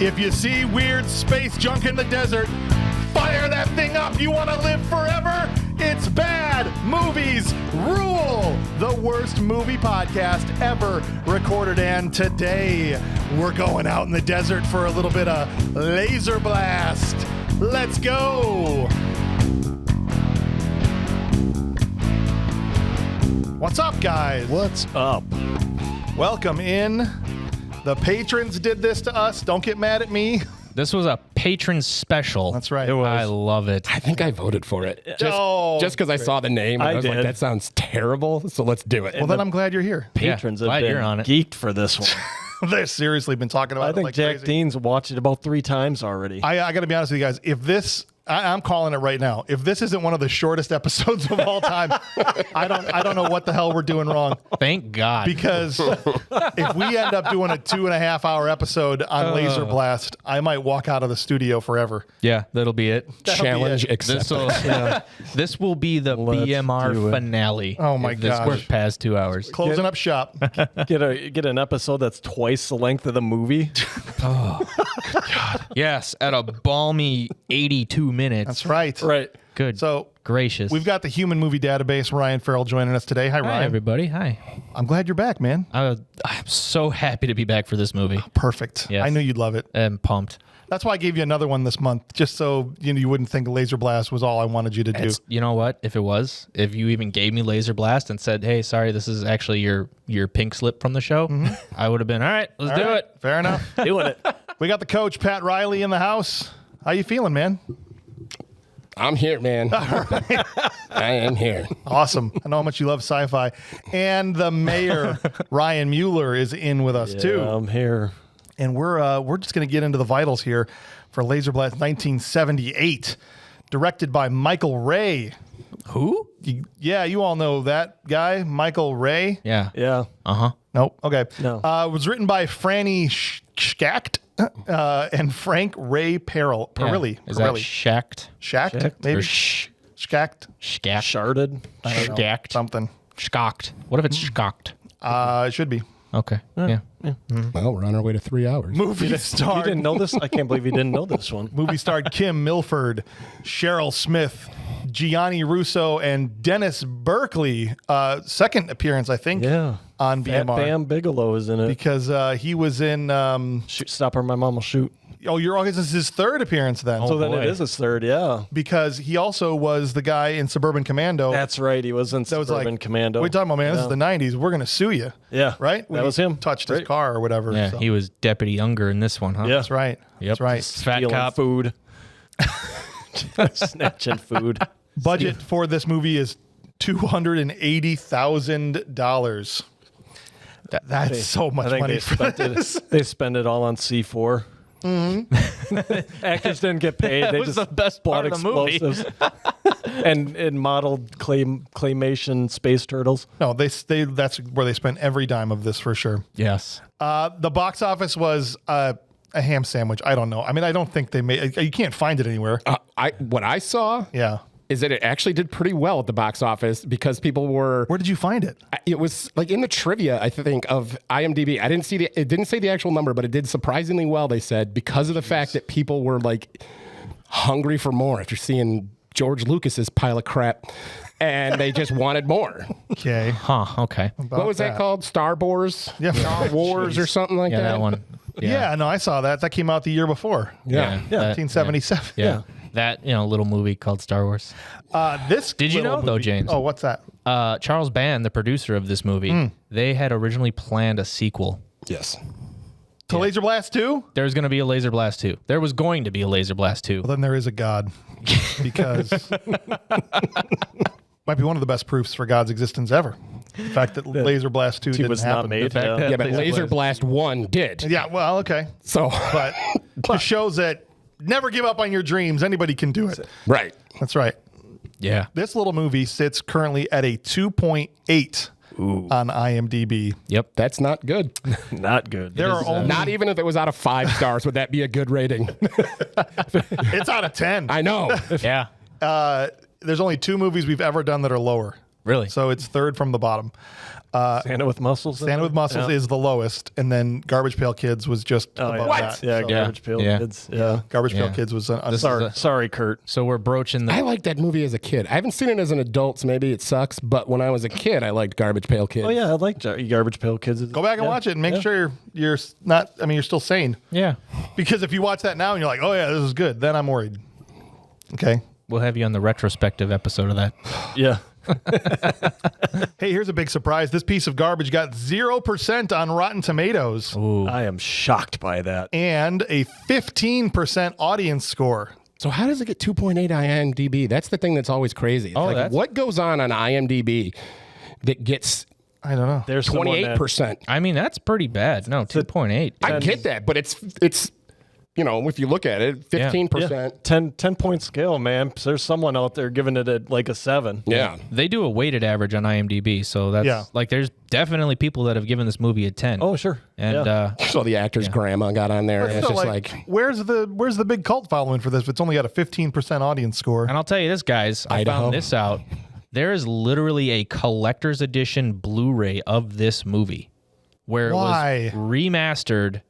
If you see weird space junk in the desert, fire that thing up. You want to live forever? It's Bad Movies Rule, the worst movie podcast ever recorded. And today we're going out in the desert for a little bit of Laserblast. Let's go. What's up, guys? What's up? Welcome in. The patrons did this to us. Don't get mad at me. This was a patron special. That's right. It was. I love it. I think I voted for it. Just because I saw the name. And I was did. like, that sounds terrible, so let's do it. Well, then I'm glad you're here. Patrons glad have been you're on it. geeked for this one. They've seriously been talking about I it think like Jack crazy. Dean's watched it about 3 times already. I got to be honest with you guys. If this, I'm calling it right now. If this isn't one of the shortest episodes of all time, I don't know what the hell we're doing wrong. Thank God. Because if we end up doing a 2.5 hour episode on Laserblast, I might walk out of the studio forever. Yeah, that'll be it. Challenge accepted. This will be the Let's do BMR it. finale. Oh my if this gosh. works past 2 hours. Closing up shop. Get an episode that's twice the length of the movie. Yes, at a balmy 82 minutes. That's right. Right. Good. So gracious. we've got the Human Movie Database, Ryan Farrell, joining us today. Hi, Hi, Ryan. everybody. Hi. I'm glad you're back, man. I'm so happy to be back for this movie. Perfect. Yes. I knew you'd love it. I'm pumped. That's why I gave you another one this month, just so you wouldn't think Laserblast was all I wanted you to do. You know what? If you even gave me Laser Blast and said, "Hey, sorry, this is actually your pink slip from the show," I would have been all right. Let's do it. Fair enough. Doing it. We got the coach, Pat Riley, in the house. How you feeling, man? I'm here, man. I am here. Awesome. I know how much you love sci-fi. And the mayor, Ryan Mueller, is in with us too. I'm here. And we're just going to get into the vitals here for Laserblast 1978, directed by Michael Ray. Who? You all know that guy, Michael Ray. Yeah. Yeah. Nope. Okay. No. It was written by Franny Schacht and Frank Ray Perilli. Is that shacked? Schacht? Maybe. Or Schacht? Scacked? Sharded. Scacked? Something. Scocked. What if it's scocked? It should be. Okay. Yeah. Well, we're on our way to 3 hours. Movie You starred. didn't know this? I can't believe you didn't know this one. Movie starred Kim Milford, Cheryl Smith, Gianni Russo, and Dennis Berkeley. Second appearance, I think, Yeah. on Fat BMR. Bam Bigelow is in it. Because he was in. Shoot, stop or my mom will shoot. This is his third appearance then. So then boy. it is his third, yeah. Because he also was the guy in Suburban Commando. That's right. He was in that was Suburban like, Commando. What are you talking about, man? This is the 90s. We're going to sue you. Yeah. Right? That was him. Touched his Right. car or whatever. Yeah. so. He was Deputy Younger in this one, huh? Yeah. That's right. Yep. That's right. Fat Stealing cop. food. Snatching food. Budget for this movie is $280,000. That's so much I think money they for spent this. it. They spend it all on C4. Actors didn't get paid. They was just the best bought part of the movie. explosives and modeled claymation space turtles. No, that's where they spent every dime of this for sure. Yes. The box office was a ham sandwich. I don't know. I mean, I don't think they made. You can't find it anywhere. What I saw Yeah. is that it actually did pretty well at the box office because people were. Where did you find it? It was like in the trivia, I think, of IMDb. I didn't see it didn't say the actual number, but it did surprisingly well, they said, because of the fact that people were like hungry for more after seeing George Lucas's pile of crap, and they just wanted more. Okay. Huh. Okay. What was that called? Star Wars? Yeah. Star Wars or something like Yeah, that? that one. Yeah. No, I saw that. That came out the year before. Yeah. 1977. Yeah. That little movie called Star Wars. This. Did you little know though, movie- James? Oh, what's that? Charles Band, the producer of this movie, they had originally planned a sequel. Yes. To Laserblast 2? There's going to be a Laser Blast 2. There was going to be a Laser Blast 2. Well, then there is a God, because might be one of the best proofs for God's existence ever. The fact that Laserblast 2 didn't was happen. not made. fact Yeah. that- Yeah, but Laser Blast 1 did. Yeah, well, okay. So, But it shows that never give up on your dreams. Anybody can do it. right. That's right. Yeah. This little movie sits currently at a 2.8 on IMDb. Yep. That's not good. Not good. There are only Not even if it was out of 5 stars, would that be a good rating? it's out of 10. I know. Yeah. There's only 2 movies we've ever done that are lower. Really? So it's third from the bottom. Santa with muscles. Santa with Muscles is the lowest, and then Garbage Pail Kids was just above that. Yeah, So Garbage Pail Yeah. Kids. Yeah. Garbage Pail Yeah. Kids was Sorry, Kurt. So we're broaching the. I liked that movie as a kid. I haven't seen it as an adult, so maybe it sucks. But when I was a kid, I liked Garbage Pail Kids. Oh yeah, I like Garbage Pail Kids. Go back and watch it and make sure you're not. I mean, you're still sane. Yeah. Because if you watch that now and you're like, oh yeah, this is good, then I'm worried. Okay. We'll have you on the retrospective episode of that. Yeah. Hey, here's a big surprise. This piece of garbage got 0% on Rotten Tomatoes I am shocked by that. and a 15% audience score. So how does it get 2.8 on IMDb? That's the thing that's always crazy. It's like, that's- what goes on IMDb that gets I don't know. There's someone that- 28%? I mean, that's pretty bad. No, 2.8. I get that, but it's if you look at it, 15%. 10-point scale, man. There's someone out there giving it a 7. Yeah. They do a weighted average on IMDb, so that's like there's definitely people that have given this movie a 10. Oh, sure. And So the actor's grandma got on there, and it's So, just like where's the big cult following for this? If it's only got a 15% audience score. and I'll tell you this, guys, I Idaho. found this out. There is literally a collector's edition Blu-ray of this movie where Why? it was remastered.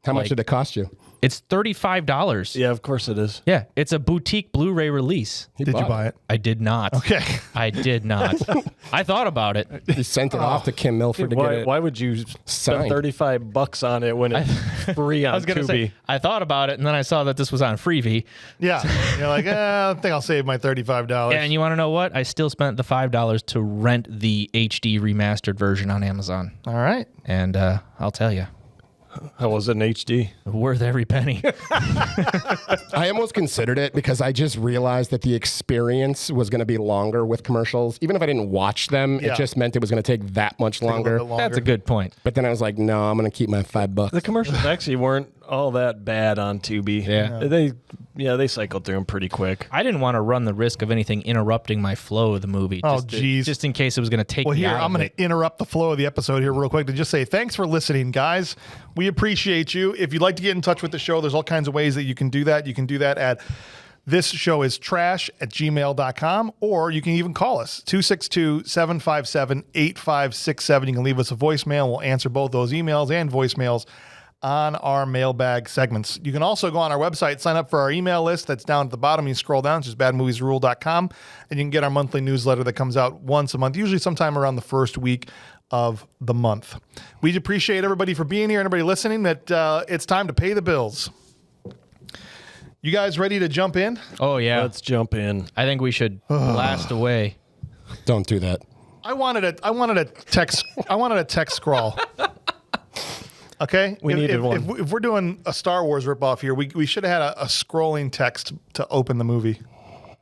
how much did it cost you? It's $35. Yeah, of course it is. Yeah, it's a boutique Blu-ray release. Did you buy it? I did not. Okay. I did not. I thought about it. You sent it off to Kim Milford to get Why, it. why would you spend signed. $35 on it when it's free on I was gonna Tubi? say I thought about it, and then I saw that this was on Freevee. Yeah. You're like, I think I'll save my $35. And you want to know what? I still spent the $5 to rent the HD remastered version on Amazon. All right. And I'll tell you, How was it in HD? worth every penny. I almost considered it because I just realized that the experience was going to be longer with commercials. Even if I didn't watch them, Yeah. it just meant it was going to take that much longer. bit longer. That's a good point. But then I was like, no, I'm going to keep my $5. The commercials actually weren't all that bad on Tubi. Yeah. They cycled through them pretty quick. I didn't want to run the risk of anything interrupting my flow of the movie. Oh, geez. Just in case it was going to take Well, me here, out I'm of going it. to interrupt the flow of the episode here real quick to just say thanks for listening, guys. We appreciate you. If you'd like to get in touch with the show, there's all kinds of ways that you can do that. You can do that at thisshowis.trash@gmail.com, or you can even call us, 262-757-8567. You can leave us a voicemail. We'll answer both those emails and voicemails on our mailbag segments. You can also go on our website, sign up for our email list. That's down at the bottom. You scroll down, it's just badmoviesrule.com, and you can get our monthly newsletter that comes out once a month, usually sometime around the first week of the month. We appreciate everybody for being here, everybody listening, that it's time to pay the bills. You guys ready to jump in? Oh, yeah. Let's jump in. I think we should blast away. Don't do that. I wanted a text scrawl. Okay, We needed one. If we're doing a Star Wars ripoff here, we should have had a scrolling text to open the movie.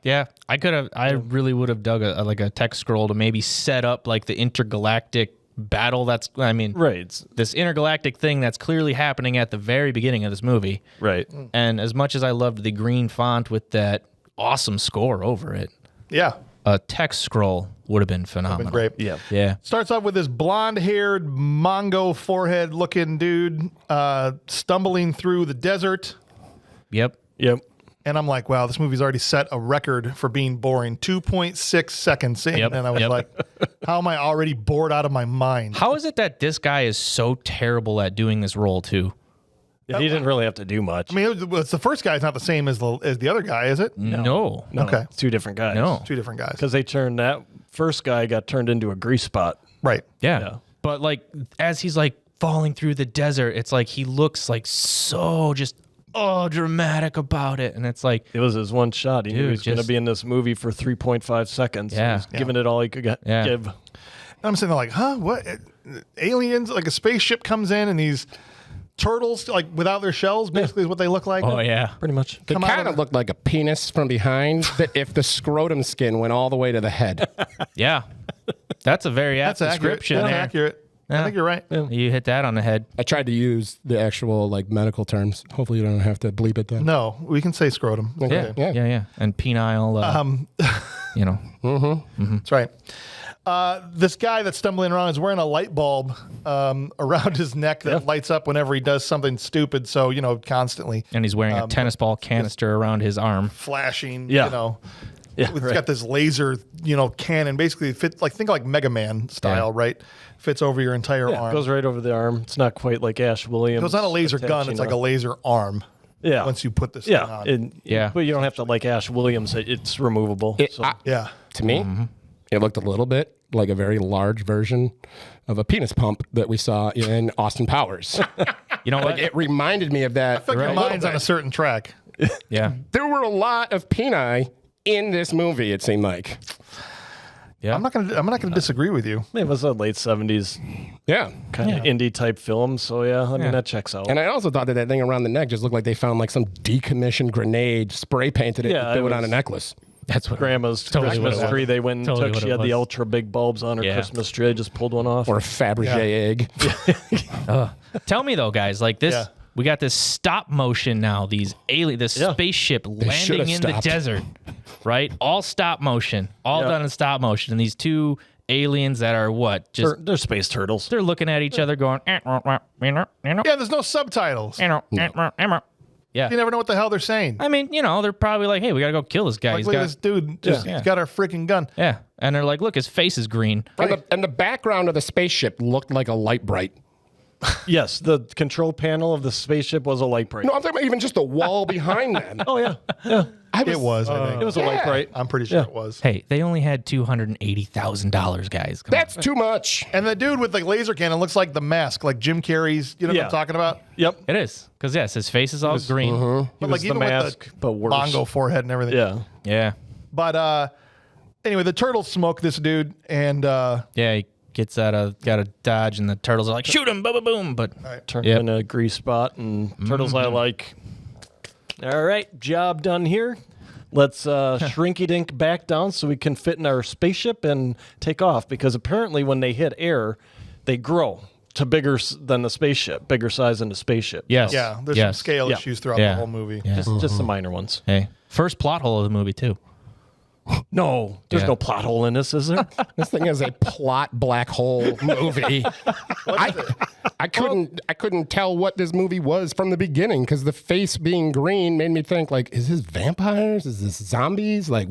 Yeah, I really would have dug a text scroll to maybe set up like the intergalactic battle. Right. This intergalactic thing that's clearly happening at the very beginning of this movie. Right. And as much as I loved the green font with that awesome score over it, Yeah, a text scroll would have been phenomenal. great. Yeah. Yeah. Starts off with this blonde-haired, Mongo forehead-looking dude stumbling through the desert, Yep. and I'm like, wow, this movie's already set a record for being boring. 2.6 seconds in, Yep, and I was yep. like, how am I already bored out of my mind? How is it that this guy is so terrible at doing this role too? He didn't really have to do much. I mean, it's the first guy's not the same as the other guy, is it? No. Okay, It's two different guys. No. two different guys. Because that first guy got turned into a grease spot. Right. Yeah. Yeah. But like as he's like falling through the desert, it's like he looks like so just dramatic about it. And it's like, It was his one shot. He knew he was going to just- be in this movie for 3.5 seconds. Yeah. He was giving it all he could Yeah. give. And I'm sitting there like, huh? What? Aliens? Like a spaceship comes in and these turtles, like without their shells, basically is what they look like. oh yeah. Pretty much. It Come out kind of of looked like a penis from behind that if the scrotum skin went all the way to the head. Yeah. That's a very apt That's accurate. description That's there. accurate. I Yeah. think you're right. You hit that on the head. I tried to use the actual like medical terms. Hopefully you don't have to bleep it then. No, we can say scrotum. Okay. Yeah. And penile, you know. That's right. This guy that's stumbling around is wearing a light bulb around his neck that lights up whenever he does something stupid. So, constantly And he's wearing a tennis ball canister around his arm. flashing, Yeah. Yeah, It's right. got this laser, cannon. Basically, think like Mega Man style, right? Fits over your entire Yeah, arm. goes right over the arm. It's not quite like Ash Williams. It's not a laser gun. attaching It's like a laser arm. Yeah. Once you put this thing Yeah, on. but you don't have to like Ash Williams. It's removable. Yeah. To me, it looked a little bit like a very large version of a penis pump that we saw in Austin Powers. You know what? Like, it reminded me of that. I feel like your mind's on a certain track. Yeah. There were a lot of peni in this movie, it seemed like. Yeah. I'm not gonna disagree with you. It was a late 70s Yeah. kind of indie type film. So, I mean, that checks out. And I also thought that thing around the neck just looked like they found like some decommissioned grenade, spray painted it, Yeah, and threw it it on a was- necklace. That's what Grandma's Totally what Christmas it was. tree. They went and Totally took. what She it had the was. ultra big bulbs on her Yeah. Christmas tree. I just pulled one off. Or a Fabergé egg. Tell me though, guys, like this, Yeah. we got this stop motion now. This spaceship landing should've in the stopped. desert, right? All stop motion, all Yeah. done in stop motion. And these two aliens that are what? Just They're space turtles. they're looking at each other, going, Yeah, there's no subtitles. yeah. You never know what the hell they're saying. I mean, they're probably like, hey, we gotta go kill this guy. Like, He's look at got, this dude. Just Yeah. he's got our freaking gun. yeah, and they're like, look, his face is green. And the background of the spaceship looked like a light bright. Yes, the control panel of the spaceship was a light bright. No, I'm talking about even just the wall behind them. Oh, yeah. It was, I think. It was a light bright. I'm pretty sure it was. Hey, they only had $280,000, guys. Come on. That's too much. And the dude with the laser cannon looks like the mask, like Jim Carrey's. You know what Yeah. I'm talking about? Yep. It is, because yes, his face is all green. But was like the even mask, with but the worse. bongo forehead and everything. Yeah. Yeah, But anyway, the turtles smoke this dude, and yeah. He gets got a dodge, and the turtles are like, shoot him, boom, boom, boom. But Turned Yep. in a grease spot, and turtles are like, all right, job done here. Let's shrinky dink back down so we can fit in our spaceship and take off. Because apparently, when they hit air, they grow to bigger than the spaceship, bigger size than the spaceship. yes, yeah, there's yes. some scale Yeah. issues throughout Yeah. the whole movie. Yeah. Just the minor ones. Hey, first plot hole of the movie too. No, there's Yeah. no plot hole in this, is there? This thing is a plot black hole movie. I couldn't tell what this movie was from the beginning because the face being green made me think like, is this vampires? Is this zombies? Like,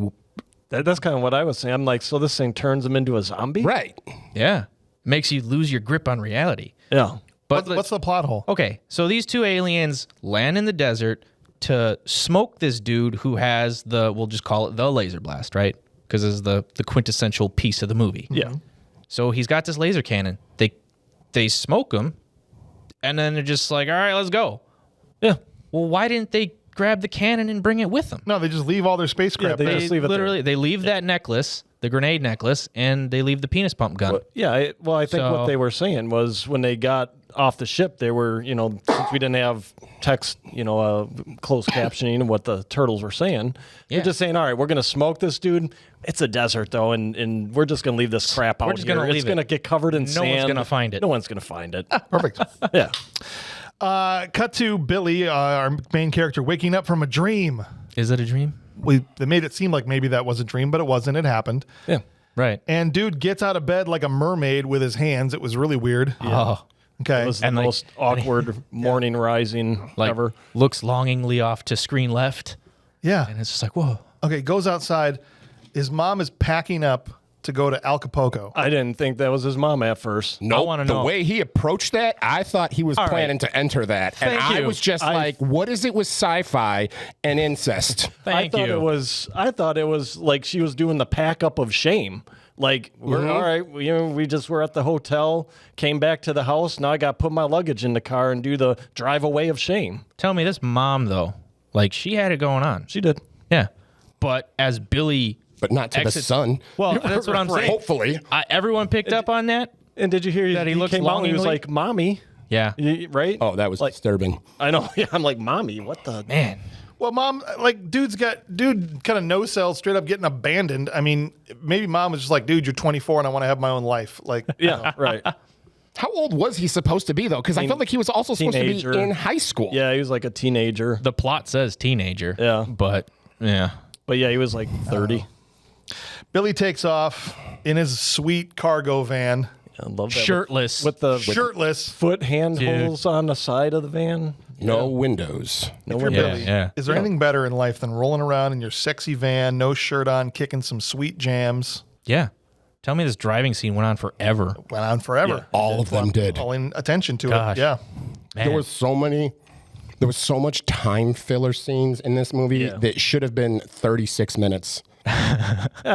That's kind of what I was saying. I'm like, so this thing turns them into a zombie? right? Yeah, makes you lose your grip on reality. Yeah. But What's the plot hole? okay, so these two aliens land in the desert to smoke this dude who has we'll just call it the laser blast, right? Because it's the quintessential piece of the movie. Yeah. So he's got this laser cannon. They smoke him, and then they're just like, all right, let's go. Yeah. Well, why didn't they grab the cannon and bring it with them? No, they just leave all their spacecraft. they there. just leave it there. literally they leave that necklace, the grenade necklace, and they leave the penis pump gun. Yeah. I think So- what they were saying was when they got off the ship, they were, since we didn't have text, closed captioning of what the turtles were saying, Yeah. they're just saying, all right, we're going to smoke this dude. It's a desert, though, and we're just going to leave this crap out just here. gonna It's leave going to it. get covered in No sand. one's gonna find it. No one's going to find it. Perfect. Yeah. Cut to Billy, our main character, waking up from a dream. Is it a dream? They made it seem like maybe that was a dream, but it wasn't. It happened. Yeah. Right. And dude gets out of bed like a mermaid with his hands. It was really weird. Oh, Okay. It was the And, like- most awkward morning rising like ever. looks longingly off to screen left, Yeah. and it's just like, whoa. Okay, goes outside. His mom is packing up to go to Acapulco. I didn't think that was his mom at first. No, wanna the know. way he approached that, I thought he was All planning right. to enter that, and Thank I you. was just like, "What is it with sci-fi and incest?" Thank I thought you. I thought it was like she was doing the pack up of shame. Like we're all right, we just were at the hotel, came back to the house. Now I got to put my luggage in the car and do the drive away of shame. Tell me, this mom though, like she had it going on. She did. Yeah, but as Billy, But not to the Exit- son. well, that's what I'm saying. Hopefully, everyone picked up on that. And did you hear That he looks came out and he was longingly? like, "Mommy," Yeah, right? oh, that was like disturbing. I know. Yeah, I'm like, "Mommy, what the?" man. Well, mom, like, dude kind of no sell, straight up getting abandoned. I mean, maybe mom was just like, dude, you're 24 and I want to have my own life. Like, Yeah, right. How old was he supposed to be though? Because I felt like he was also supposed Teenager. to be in high school. Yeah, he was like a teenager. The plot says teenager. Yeah. but yeah, But yeah, he was like 30. Billy takes off in his sweet cargo van, I love that. shirtless. With the shirtless. foot handholds on the side of the van. No windows. If you're Yeah, Billy, yeah. is there anything better in life than rolling around in your sexy van, no shirt on, kicking some sweet jams? Yeah. Tell me this driving scene went on forever. Went on forever. Yeah. All of them did. Calling attention to Gosh. it. Yeah. Man. There was so much time filler scenes in this movie Yeah. that should have been 36 minutes.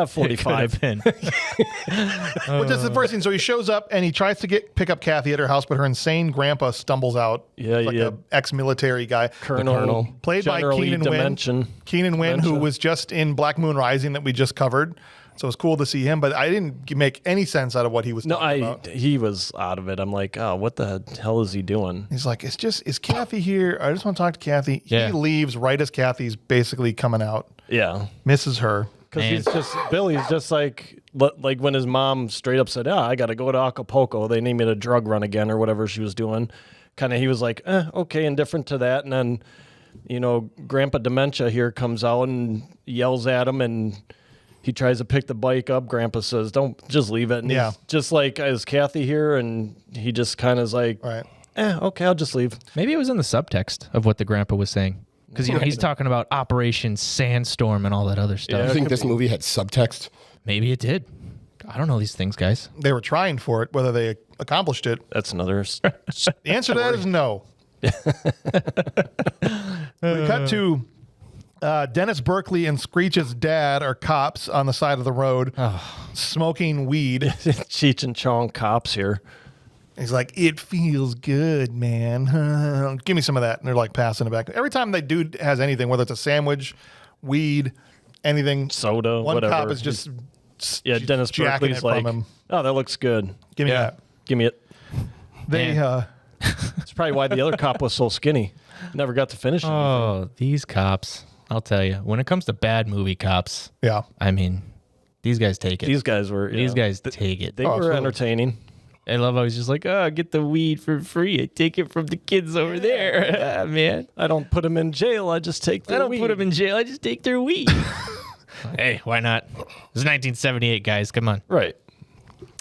45. Been. Which is the first scene. So he shows up and he tries to pick up Kathy at her house, but her insane grandpa stumbles out. Yeah, like yeah. a ex-military guy. Colonel. Played by Generally Keenan Wynn. Dimension. Keenan Wynn, who Dementia. was just in Black Moon Rising that we just covered. So it was cool to see him, but I didn't make any sense out of what he was No, talking about. he was out of it. I'm like, oh, what the hell is he doing? He's like, is Kathy here? I just want to talk to Kathy. Yeah. He leaves right as Kathy's basically coming out. Yeah. Misses her. Because Man. he's just, Billy's just like when his mom straight up said, I got to go to Acapulco. They need me to drug run again or whatever she was doing. Kind of, he was like, okay, indifferent to that. And then, Grandpa Dementia here comes out and yells at him and he tries to pick the bike up. Grandpa says, don't just leave it. And Yeah. he's just like, is Kathy here? And he just kind of is like, Right. okay, I'll just leave. Maybe it was in the subtext of what the grandpa was saying. Because, he's talking about Operation Sandstorm and all that other stuff. I think this movie had subtext. Maybe it did. I don't know these things, guys. They were trying for it. Whether they accomplished it, That's another. the answer to that is no. We cut to Dennis Berkeley and Screech's dad are cops on the side of the road smoking weed. Cheech and Chong cops here. He's like, it feels good, man. Give me some of that. And they're like passing it back. Every time they do has anything, whether it's a sandwich, weed, anything, Soda, one whatever. cop is just Yeah, Dennis jacking Berkeley's it like, from him. oh, that looks good. Give me that. Give me it. They That's probably why the other cop was so skinny. Never got to finish it. Oh, these cops. I'll tell you. When it comes to bad movie cops, yeah. I mean, these guys take it. These guys were. These guys take it. They were absolutely. entertaining. I love how he's just like, get the weed for free. I take it from the kids over there. Man. I don't put them in jail. I just take their I don't weed. put them in jail. I just take their weed. Hey, why not? It's 1978, guys. Come on. Right.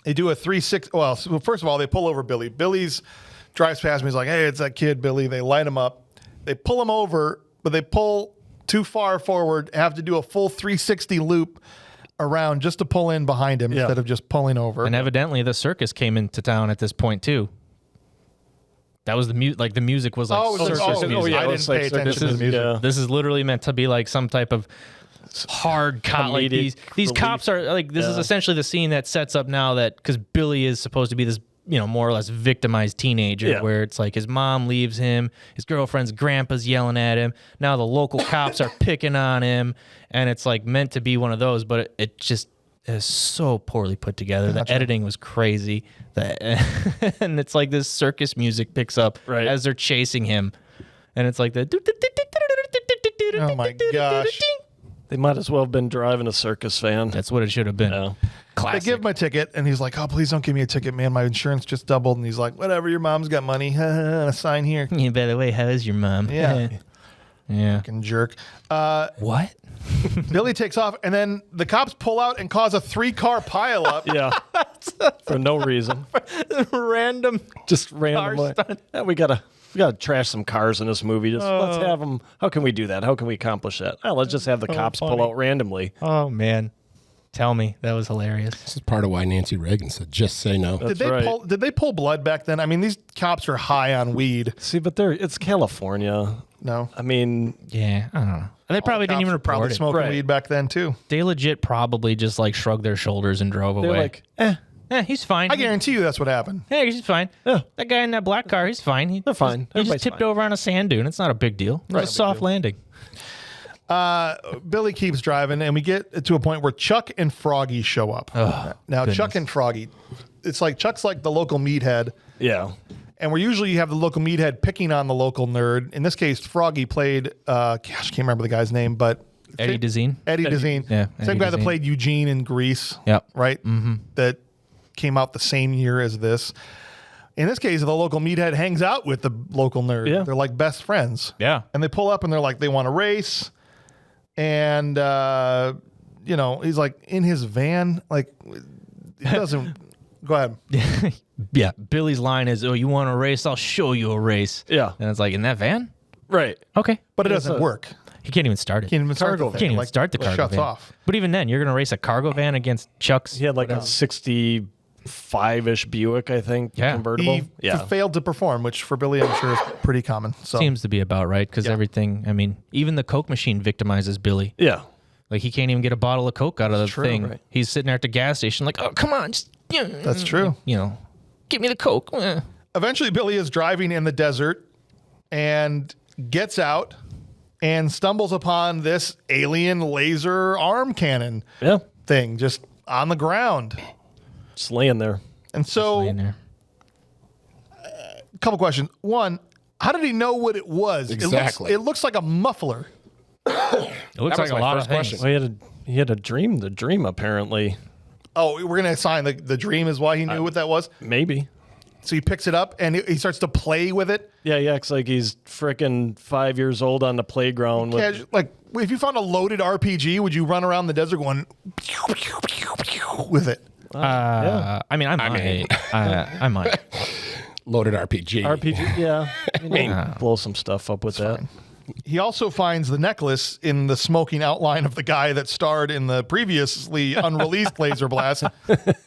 They do a 360. Well, so first of all, they pull over Billy. Billy's drives past me. He's like, hey, it's that kid, Billy. They light him up. They pull him over, but they pull too far forward, have to do a full 360 loop around just to pull in behind him instead of just pulling over. And evidently, the circus came into town at this point, too. That was the music. Like, the music was like circus music. I didn't pay attention to the music. Yeah. This is literally meant to be like some type of hard cop. Like Comedic these relief. cops are like, this is essentially the scene that sets up now that, because Billy is supposed to be this, more or less victimized teenager where it's like his mom leaves him, his girlfriend's grandpa's yelling at him. Now the local cops are picking on him, and it's like meant to be one of those, but it just is so poorly put together. The editing was crazy. And it's like this circus music picks up as they're chasing him. And it's like the Oh my gosh. They might as well have been driving a circus van. That's what it should have been. Yeah. They Classic. give him a ticket, and he's like, oh, please don't give me a ticket, man. My insurance just doubled. And he's like, whatever, your mom's got money. Sign here. Yeah, by the way, how is your mom? Yeah. Yeah. Fucking jerk. What? Billy takes off, and then the cops pull out and cause a 3-car pileup. Yeah. For no reason. Random. Just randomly. stunt. Yeah, we gotta trash some cars in this movie. Just let's have them. How can we do that? How can we accomplish that? Oh, let's just have the cops pull out randomly. Oh, man. Tell me. That was hilarious. This is part of why Nancy Reagan said, just say no. Did they pull blood back then? I mean, these cops are high on weed. See, but it's California. No. I mean, Yeah, I don't know. They probably didn't Cops even were probably report it. smoking Right. weed back then, too. They legit probably just like shrugged their shoulders and drove they're away. like, He's fine. I guarantee you that's what happened. Hey, he's fine. Yeah. That guy in that black car, he's fine. They're fine. He just Everybody's tipped fine. over on a sand dune. It's not a big deal. It was a soft landing. Billy keeps driving, and we get to a point where Chuck and Froggy show up. Now, Chuck and Froggy, it's like Chuck's like the local meathead, yeah. and where usually you have the local meathead picking on the local nerd. In this case, Froggy played, I can't remember the guy's name, but Eddie Dezine. Eddie Dezine. Yeah, Same Eddie guy that Dezine. played Eugene in Grease. Yep. Right? Mm-hmm. That came out the same year as this. In this case, the local meathead hangs out with the local nerd. Yeah. They're like best friends. Yeah. And they pull up and they're like, they want to race. And, he's like in his van. Like, he doesn't Go ahead. Yeah, Billy's line is, "Oh, you want a race? I'll show you a race." Yeah. And it's like, in that van? Right. Okay. But it doesn't work. He can't even start it. Can't even start the Can't thing. even Like, start the it cargo shuts van. off. But even then, you're going to race a cargo van against Chuck's. He had like a 65-ish Buick, I think, Yeah. convertible. He failed to perform, which for Billy, I'm sure is pretty common. So Seems to be about right because everything, I mean, even the Coke machine victimizes Billy. Yeah. Like, he can't even get a bottle of Coke out of the true, thing. right. He's sitting there at the gas station like, "Oh, come on. Just, that's true. Give me the Coke." Eventually, Billy is driving in the desert and gets out and stumbles upon this alien laser arm cannon Yeah. thing just on the ground. Just laying there. And so, In there. a couple questions. One, how did he know what it was? Exactly. It looks like a muffler. It looks That was like a my lot first of things. question. Well, he had a dream. The dream, apparently. Oh, we're going to assign the dream is why he knew what that was. Maybe. So he picks it up and he starts to play with it. Yeah, he acts like he's freaking 5 years old on the playground. With, Like, if you found a loaded RPG, would you run around the desert going pew, pew, pew, pew, with it? I mean, I might. I might. Loaded RPG. RPG, yeah. Blow some stuff up with that. He also finds the necklace in the smoking outline of the guy that starred in the previously unreleased Laser Blast.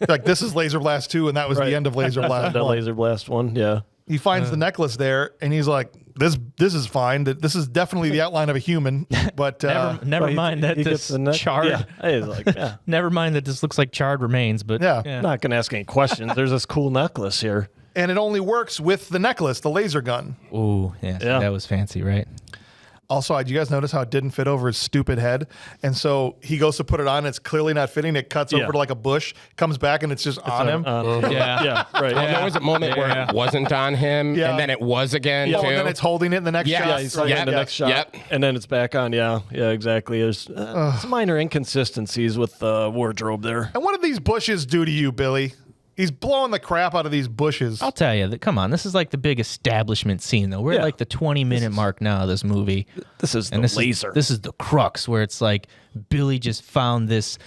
Like, this is Laser Blast 2, and that was the end of Laser Blast The 1. Laser Blast one, yeah. He finds the necklace there, and he's like, "This is fine. This is definitely the outline of a human." But Never mind that he this gets the charred. Yeah, he's like, yeah. Never mind that this looks like charred remains. But Yeah. I'm not going to ask any questions. There's this cool necklace here. and it only works with the necklace, the laser gun. Ooh, yeah, Yeah. that was fancy, right? Also, did you guys notice how it didn't fit over his stupid head? And so he goes to put it on. It's clearly not fitting. It cuts Yeah. over to like a bush, comes back, and it's just on him. Yeah. Yeah, right. Well, there was a moment where it wasn't on him, Yeah. and then it was again, Oh, too. and then it's holding it in the next Yeah, shot. yeah, He's Right. in the next shot, Yep. and then it's back on. Yeah, exactly. There's some minor inconsistencies with the wardrobe there. And what did these bushes do to you, Billy? He's blowing the crap out of these bushes. I'll tell you, come on, this is like the big establishment scene, though. We're at Yeah. like the 20-minute mark now of this movie. This is And the laser. This is the crux where it's like Billy just found this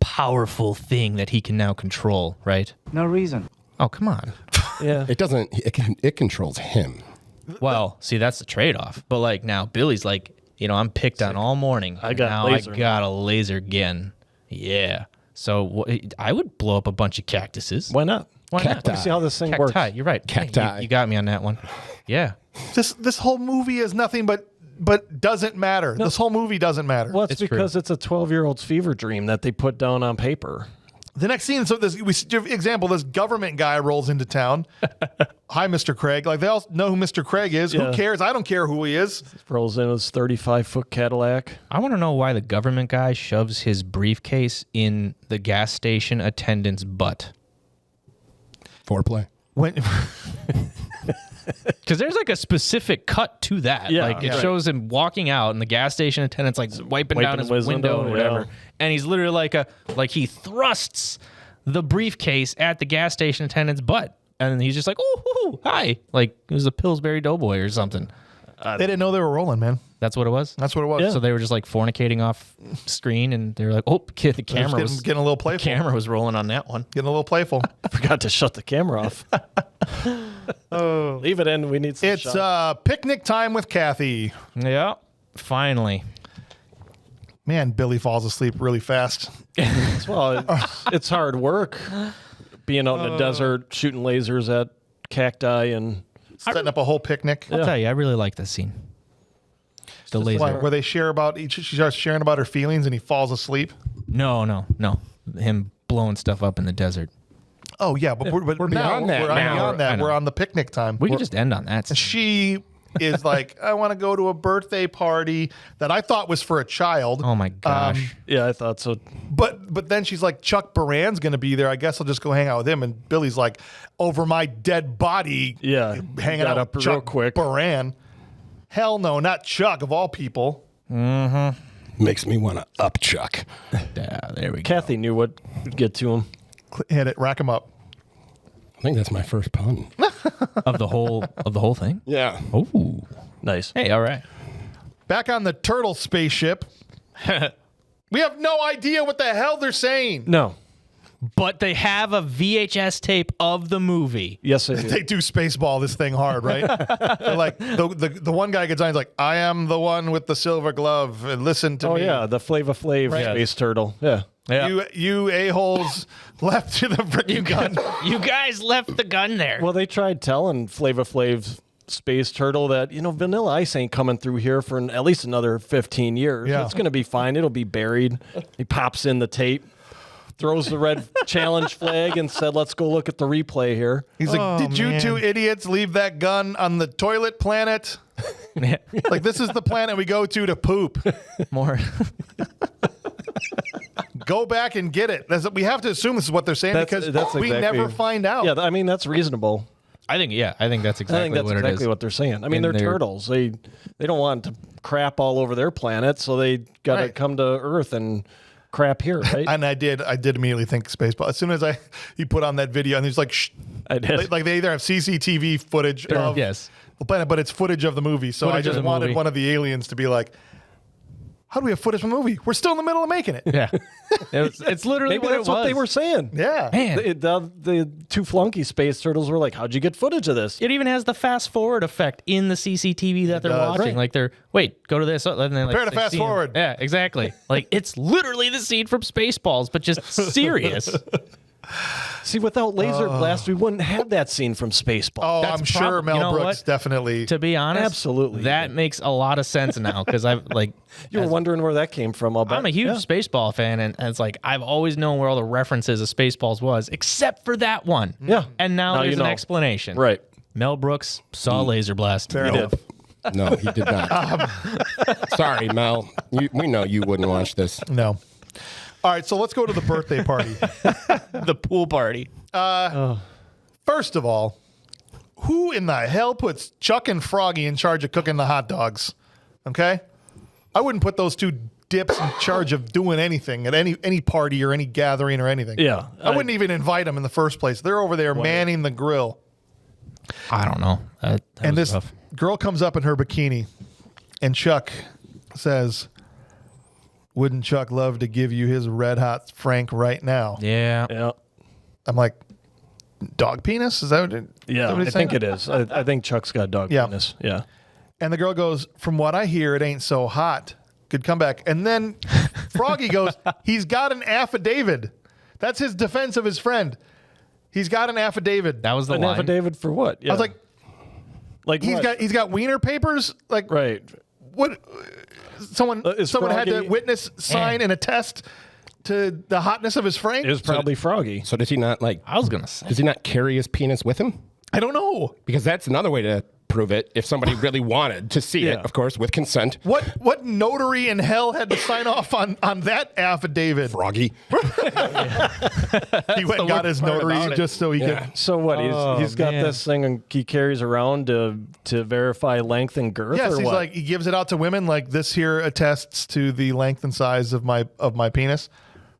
powerful thing that he can now control, right? No reason. Oh, come on. yeah. It doesn't, it controls him. Well, see, that's the trade-off. But like now, Billy's like, I'm picked on all morning. I got now laser. I got a laser gun. Yeah. So I would blow up a bunch of cactuses. Why not? Why not? Let me see how this thing Cacti. works. You're right. Cacti. You got me on that one. Yeah. This whole movie is nothing but doesn't matter. This whole movie doesn't matter. Well, it's It's true. because it's a 12-year-old's fever dream that they put down on paper. The next scene, so this example, this government guy rolls into town. Hi, Mr. Craig. Like, they all know who Mr. Craig is. Yeah. Who cares? I don't care who he is. Rolls in his 35-foot Cadillac. I want to know why the government guy shoves his briefcase in the gas station attendant's butt. Foreplay. When Because there's like a specific cut to that. Yeah, like it right. shows him walking out, and the gas station attendant's like wiping down his window or whatever. yeah. And he's literally like he thrusts the briefcase at the gas station attendant's butt, and he's just like, "Oh, hi!" Like it was a Pillsbury Doughboy or something. they didn't know they were rolling, man. That's what it was. That's what it was. So they were just like fornicating off screen, and they were like, "Oh, kid, the They're just camera was getting a little playful. camera was rolling on that one." Getting a little playful. Forgot to shut the camera off. Leave it in. We need some It's shots. picnic time with Kathy. Yeah, finally. Man, Billy falls asleep really fast. Well, it's hard work being out in the desert, shooting lasers at cacti and Setting up a whole picnic. I'll tell you, I really like this scene. The laser. Why, where they share about each. She starts sharing about her feelings, and he falls asleep. No. Him blowing stuff up in the desert. Oh yeah, but we're beyond now, that We're now. beyond that. I know. We're on the picnic time. We can just end on that. She is like, I want to go to a birthday party that I thought was for a child. Oh my gosh. yeah, I thought so. But then she's like, Chuck Baran's going to be there. I guess I'll just go hang out with him. And Billy's like, over my dead body, Yeah, hanging got out up with real Chuck quick. Baran. Hell no, not Chuck of all people. Makes me want to up Chuck. Yeah, there we go. Kathy knew what would get to him. Hit it, rack him up. I think that's my first pun. Of the whole thing. Yeah. Oh. Nice. Hey, all right. Back on the turtle spaceship, we have no idea what the hell they're saying. No. but they have a VHS tape of the movie. Yes, they do. They do Spaceball this thing hard, right? They're like the one guy gets on. He's like, "I am the one with the silver glove. And listen to me." Oh yeah, the Flava Flav space turtle. Yeah. Yeah. You a-holes left to the freaking gun. You guys left the gun there. Well, they tried telling Flava Flav's space turtle that, Vanilla Ice ain't coming through here for at least another 15 years. Yeah. It's going to be fine. It'll be buried. He pops in the tape, throws the red challenge flag, and said, "Let's go look at the replay here." He's like, "Did you two idiots leave that gun on the toilet planet? Like, this is the planet we go to poop. More. Go back and get it." We have to assume this is what they're saying because we exactly- never find out. Yeah, I mean, that's reasonable. I think that's exactly I think that's what exactly it is. what they're saying. I mean, And they're they're- turtles. They don't want to crap all over their planet, so they got to Right. come to Earth and crap here, right? And I did immediately think Spaceball. As soon as he put on that video, and he's like, "Shh." I did. Like they either have CCTV footage of yes. the planet, but it's footage of the movie. So Footage I of just the wanted movie. one of the aliens to be like, "How do we have footage from the movie? We're still in the middle of making it." Yeah. It's literally Maybe what that's it what was. they were saying. Yeah. Man. The two flunky space turtles were like, "How'd you get footage of this?" It even has the fast forward effect in the CCTV that they're does. watching. Right. Like go to this, and then like Prepare to they fast see 'em. forward. Yeah, exactly. Like it's literally the scene from Spaceballs, but just serious. See, without Laserblast, we wouldn't have that scene from Spaceballs. Oh, That's I'm sure Mel you know Brooks what? definitely. To be honest, Absolutely. that makes a lot of sense now because I've like You were wondering where that came from. I'm a huge Spaceball fan, and it's like I've always known where all the references of Spaceballs was, except for that one. Yeah. And now Now there's you an know. explanation. Right. Mel Brooks saw Laserblast. Fair He enough. did. No, he did not. Sorry, Mel. We know you wouldn't watch this. No. All right, so let's go to the birthday party. The pool party. First of all, who in the hell puts Chuck and Froggy in charge of cooking the hot dogs? Okay? I wouldn't put those two dips in charge of doing anything at any party or any gathering or anything. Yeah, I wouldn't even invite them in the first place. They're over there manning the grill. I don't know. That And was this rough. girl comes up in her bikini, and Chuck says, "Wouldn't Chuck love to give you his red hot Frank right now?" Yeah. Yeah. I'm like, dog penis? Is that what, Yeah, I think it is. I think Chuck's got dog Yeah. penis. Yeah. And the girl goes, "From what I hear, it ain't so hot." Good comeback. And then Froggy goes, "He's got an affidavit." That's his defense of his friend. He's got an affidavit. That was the An line. affidavit for what? Yeah. I was like, he's he's got wiener papers? Like, right. what? Someone Is had to Froggy- witness, sign, and attest to the hotness of his Frank? It was probably Froggy. So does he not I was gonna say. Does he not carry his penis with him? I don't know. Because that's another way to prove it. If somebody really wanted to see it, Yeah. of course, with consent. What notary in hell had to sign off on that affidavit? Froggy. He went and got his notary about it. just so he Yeah. could. So what? He's got man. this thing and he carries around to verify length and girth. Yes, or he's what? like, he gives it out to women. Like, this here attests to the length and size of my penis.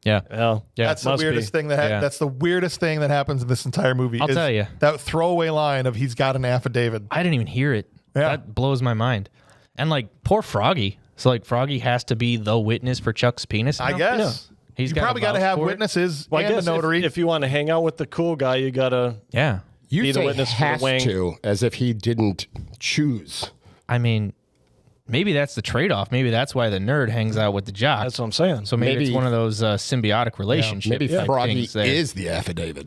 Yeah. Well, Yeah. That's the must weirdest be. thing Yeah. that's the weirdest thing that happens in this entire movie. I'll is tell you. that throwaway line of "he's got an affidavit." I didn't even hear it. Yeah. That blows my mind. And like poor Froggy. So like Froggy has to be the witness for Chuck's penis. I now? guess He's you gotta probably got to vouch have for it. witnesses Well, I and guess the notary. if you want to hang out with the cool guy, you gotta. Yeah. You Be the say witness for the has wang. to, as if he didn't choose. I mean, maybe that's the trade-off. Maybe that's why the nerd hangs out with the jock. That's what I'm saying. So maybe it's Maybe- one of those symbiotic relationships. Maybe type Froggy things there. is the affidavit.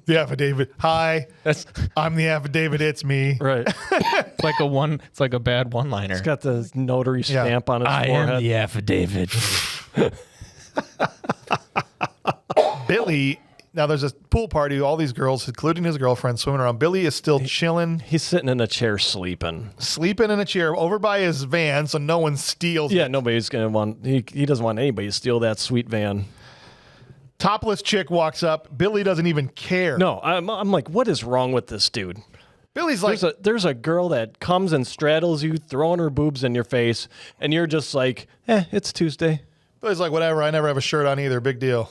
the affidavit. Hi, That's I'm the affidavit. It's me. right. it's like it's like a bad one-liner. He's got the notary Yeah. stamp on his I forehead. am the affidavit. Billy. Now there's a pool party. All these girls, including his girlfriend, swimming around. Billy is still chilling, He's sitting in a chair sleeping. sleeping in a chair over by his van, so no one steals. Yeah, it. nobody's gonna want. He doesn't want anybody to steal that sweet van. Topless chick walks up. Billy doesn't even care. No, I'm like, what is wrong with this dude? Billy's like, There's a girl that comes and straddles you, throwing her boobs in your face, and you're just like, it's Tuesday. Billy's like, whatever. I never have a shirt on either. Big deal.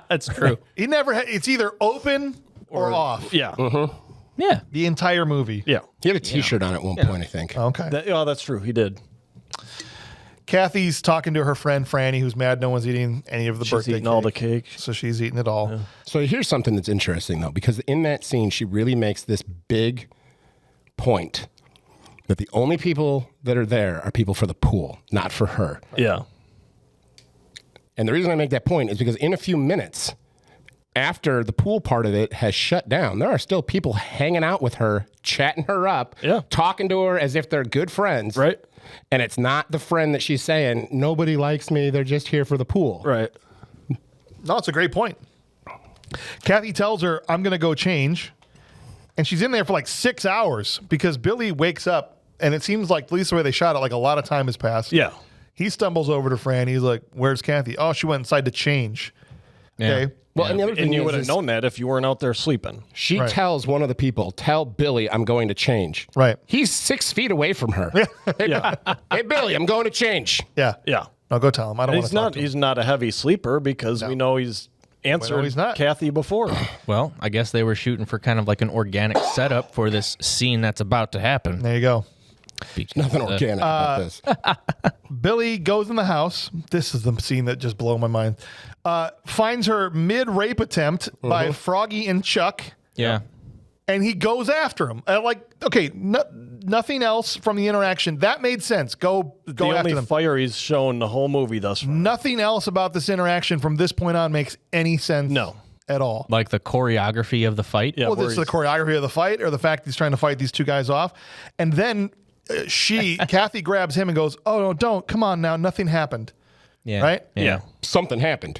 That's true. He never. It's either open or off. Yeah, Yeah. The entire movie. yeah. He had a T-shirt on at one point, I think. Okay. That's true. He did. Kathy's talking to her friend Franny, who's mad no one's eating any of the She's birthday eating cake. all the cake. So she's eating it all. Yeah. So here's something that's interesting, though, because in that scene, she really makes this big point that the only people that are there are people for the pool, not for her. Yeah. And the reason I make that point is because in a few minutes, after the pool part of it has shut down, there are still people hanging out with her, chatting her up, talking to her as if they're good friends. Right. And it's not the friend that she's saying, nobody likes me, they're just here for the pool. Right. No, it's a great point. Kathy tells her, I'm going to go change. And she's in there for like 6 hours because Billy wakes up, and it seems like, at least the way they shot it, like a lot of time has passed. Yeah. He stumbles over to Fran. He's like, where's Kathy? Oh, she went inside to change. Okay. Well, and the other thing And you is, would have known that if you weren't out there sleeping. she Right. tells one of the people, tell Billy I'm going to change. Right. He's 6 feet away from her. Yeah. Hey, Billy, I'm going to change. Yeah. Yeah. No, go tell him. I don't want He's to talk not to him. he's not a heavy sleeper because we know he's answered he's not. Kathy before. Well, I guess they were shooting for kind of like an organic setup for this scene that's about to happen. There you go. Nothing organic about this. Billy goes in the house. This is the scene that just blew my mind. Finds her mid-rape attempt by Froggy and Chuck, Yeah. and he goes after him. Okay, nothing else from the interaction. That made sense. Go The after only them. fire he's shown the whole movie thus far. Nothing else about this interaction from this point on makes any sense No. at all. Like the choreography of the fight. Yeah. Well, where this is the he's- choreography of the fight or the fact he's trying to fight these two guys off. And then Kathy grabs him and goes, oh, no, don't. Come on now. Nothing happened. Yeah. Right? Yeah. Something happened.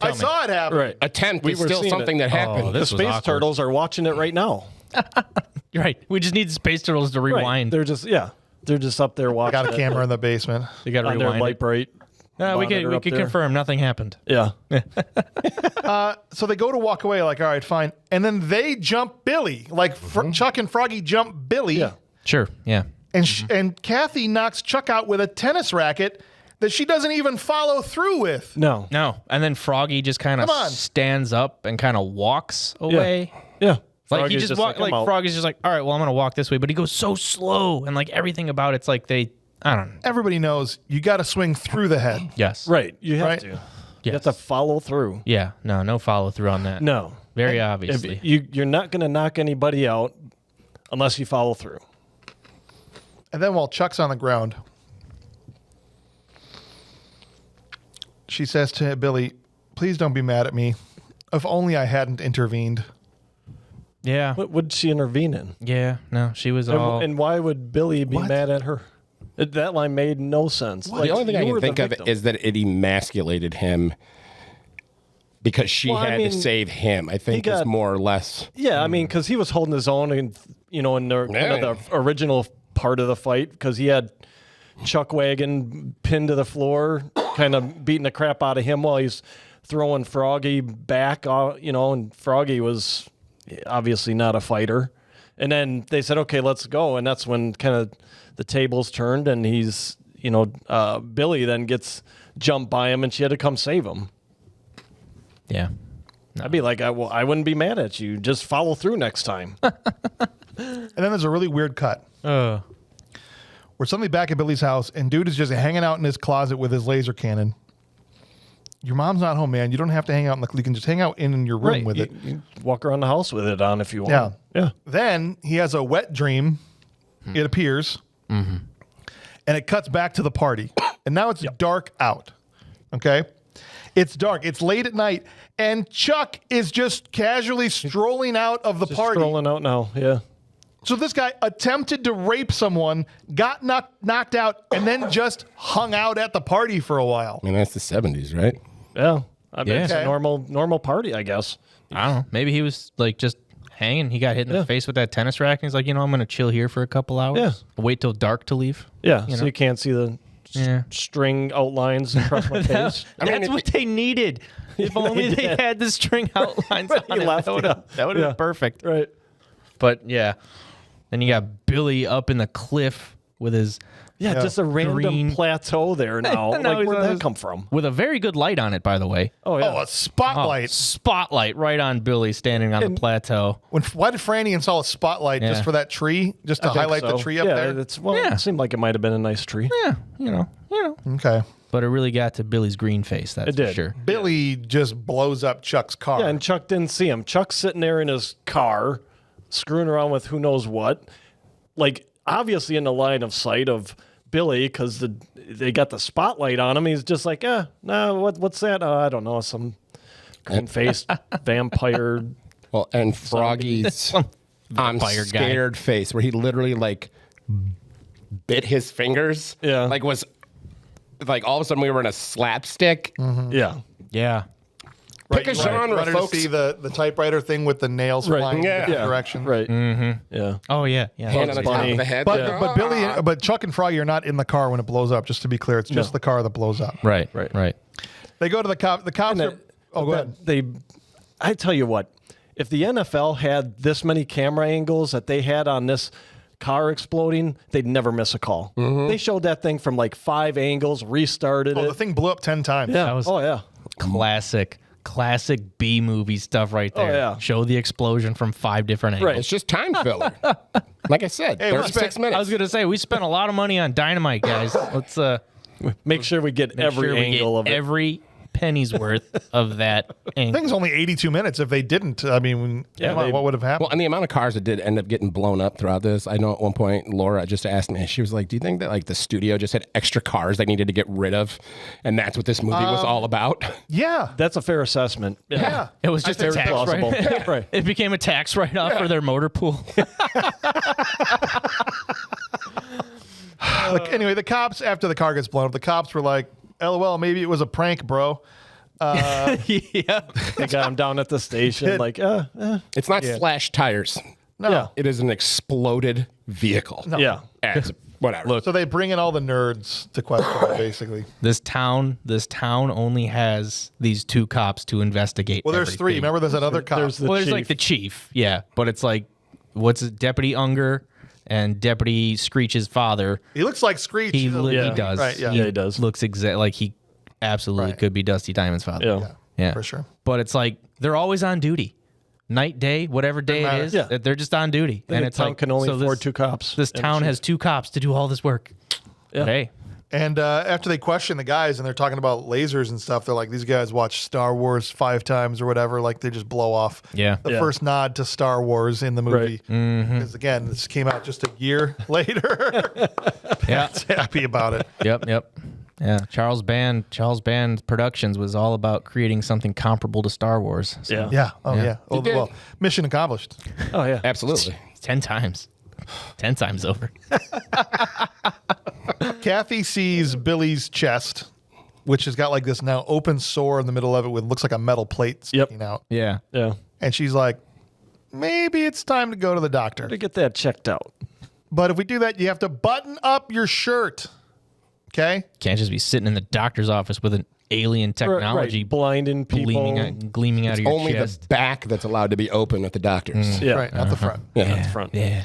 I saw it happen. Right. Attempt We is were still seeing something it. that happened. Oh, The this was space awkward. turtles are watching it right now. You're right. We just need the space turtles to Right. rewind. They're just up there watching. Got a camera in the basement. They got to on their rewind. light bright. We monitor could up there. confirm nothing happened. Yeah. So they go to walk away, like, all right, fine. And then they jump Billy. Like Chuck and Froggy jump Billy. Yeah. Sure. Yeah. And, and Kathy knocks Chuck out with a tennis racket that she doesn't even follow through with. No. No. And then Froggy just kind of Come on. stands up and kind of walks away. Yeah. Like Froggy's he just walk, I'm like out. Froggy's just like, all right, well, I'm gonna walk this way, but he goes so slow, and like everything about it's like I don't know. Everybody knows you got to swing through the head. Yes. Right. You have Right. to. You have to follow through. Yeah. No follow through on that. No. Very If obviously. you're not going to knock anybody out unless you follow through. And then while Chuck's on the ground, she says to Billy, please don't be mad at me. If only I hadn't intervened. Yeah. What would she intervene in? Yeah. No, she was all. And why would Billy be What? mad at her? That line made no sense. The only thing I can think of is that it emasculated him because she Well, I had mean, to save him. I think got- it's more or less. Yeah, I mean, because he was holding his own, and in the, kind of the original part of the fight, because he had Chuck Wagon pinned to the floor, kind of beating the crap out of him while he's throwing Froggy back. And Froggy was obviously not a fighter. And then they said, "Okay, let's go," and that's when kind of the tables turned, and he's, Billy then gets jumped by him, and she had to come save him. yeah. I'd be like, I wouldn't be mad at you. Just follow through next time. And then there's a really weird cut. Oh. We're suddenly back at Billy's house, and dude is just hanging out in his closet with his laser cannon. Your mom's not home, man. You don't have to hang out you can just hang out in your room with it. You walk around the house with it on if you want. Yeah. Yeah. Then he has a wet dream, it appears, and it cuts back to the party. And now it's dark out. Okay? It's dark. It's late at night, and Chuck is just casually strolling out of the Just party. strolling out now. Yeah. So this guy attempted to rape someone, got knocked out, and then just hung out at the party for a while. I mean, that's the 70s, right? Yeah. I mean, Yeah. it's Okay. a normal party, I guess. I don't know. Maybe he was like just hanging. He got hit in the face with that tennis racket. And he's like, I'm gonna chill here for a couple hours. Yeah. Wait till dark to leave. Yeah. You So know? you can't see the Yeah. string outlines across my face. That's what they needed. If only they did. had the string outlines But on he it. left, That would yeah. have Yeah. been perfect. Right. But yeah. Then you got Billy up in the cliff with his Yeah, just a random Green. plateau there now. Now Like, he's where'd on that his- come from? With a very good light on it, by the way. Oh, yeah. Oh, a spotlight. Spotlight right on Billy standing on the plateau. Why did Franny install a spotlight Yeah. just for that tree? Just to I think highlight the so. tree up yeah, there? Yeah. It seemed like it might have been a nice tree. Yeah, you know. Okay. But it really got to Billy's green face, that's It for did. sure. Billy just blows up Chuck's car. Yeah, and Chuck didn't see him. Chuck's sitting there in his car, screwing around with who knows what. Like, obviously in the line of sight of Billy, because they got the spotlight on him. He's just like, no, what's that? I don't know, some green-faced vampire. Well, and Froggy's I'm vampire guy. scared face, where he literally like bit his fingers. Yeah. Like was like all of a sudden we were in a slapstick. Yeah. Yeah. Pick a You genre, wanted folks. to see the typewriter thing with the nails flying in Yeah. different direction. Right. Yeah. Oh, yeah. Yeah. Hand on the top Bunny. of the head. But Chuck and Froggy are not in the car when it blows up. Just to be clear, it's just the car that blows up. Right. Right. They go to the cop. The cops are. Oh, go ahead. I tell you what, if the NFL had this many camera angles that they had on this car exploding, they'd never miss a call. They showed that thing from like 5 angles, restarted Oh, it. the thing blew up 10 times. Yeah. That was- Oh, yeah. Classic B movie stuff right there. Oh, yeah. Show the explosion from 5 different angles. Right. It's just time filler. Like I said, Hey, we 36 spent- minutes. I was gonna say we spent a lot of money on dynamite, guys. Let's Make sure we get make every sure we angle get of it. every penny's worth of that I angle. think it's only 82 minutes. If they didn't, I mean, come on, they- what would have happened? Well, and the amount of cars that did end up getting blown up throughout this, I know at one point Laura just asked me, she was like, "Do you think that like the studio just had extra cars they needed to get rid of, and that's what this movie was all about?" Yeah. That's a fair assessment. Yeah. It was just a Very tax plausible. write- Right. It became a tax write-off for their motor pool. Anyway, the cops, after the car gets blown up, the cops were like, LOL, maybe it was a prank, bro. yeah. They got him down at the station, like, It's not slash tires. No. Yeah. It is an exploded vehicle. yeah. Whatever. Look, So they bring in all the nerds to question it, basically. This town only has these 2 cops to investigate. Well, there's everything. 3. Remember, there's another cop. There's the Well, there's chief. like the chief, yeah, but it's like what's it, Deputy Unger and Deputy Screech's father. He looks like Screech. He Yeah. does, Right, yeah. Yeah, he does. Looks like he absolutely Right. could be Dusty Diamond's father. Yeah. Yeah, for sure. But it's like they're always on duty, night, day, whatever day it matter. is. Yeah. They're just on duty, And it's town like can only so afford 2 cops. This and town a has 2 cops to do all this work. Yeah. But hey, And after they question the guys and they're talking about lasers and stuff, they're like, these guys watch Star Wars 5 times or whatever. Like, they just blow off Yeah. the Yeah. first nod to Star Wars in the movie. Mm-hmm. Because, again, this came out just a year later. yeah, Happy about it. yep. Yeah, Charles Band Productions was all about creating something comparable to Star Wars. So Yeah. Yeah. Oh, yeah. Oh, did. well, mission accomplished. Oh, yeah. Absolutely. 10 times. 10 times over. Kathy sees Billy's chest, which has got like this now open sore in the middle of it with looks like a metal plate sticking out. Yeah. Yeah. And she's like, maybe it's time to go to the doctor. To get that checked out. But if we do that, you have to button up your shirt. Okay? Can't just be sitting in the doctor's office with an alien technology Right. Blinding people. gleaming out of your Only chest. the back that's allowed to be open at the doctor's. Yeah. Right, not the front. Yeah. Up front. Yeah.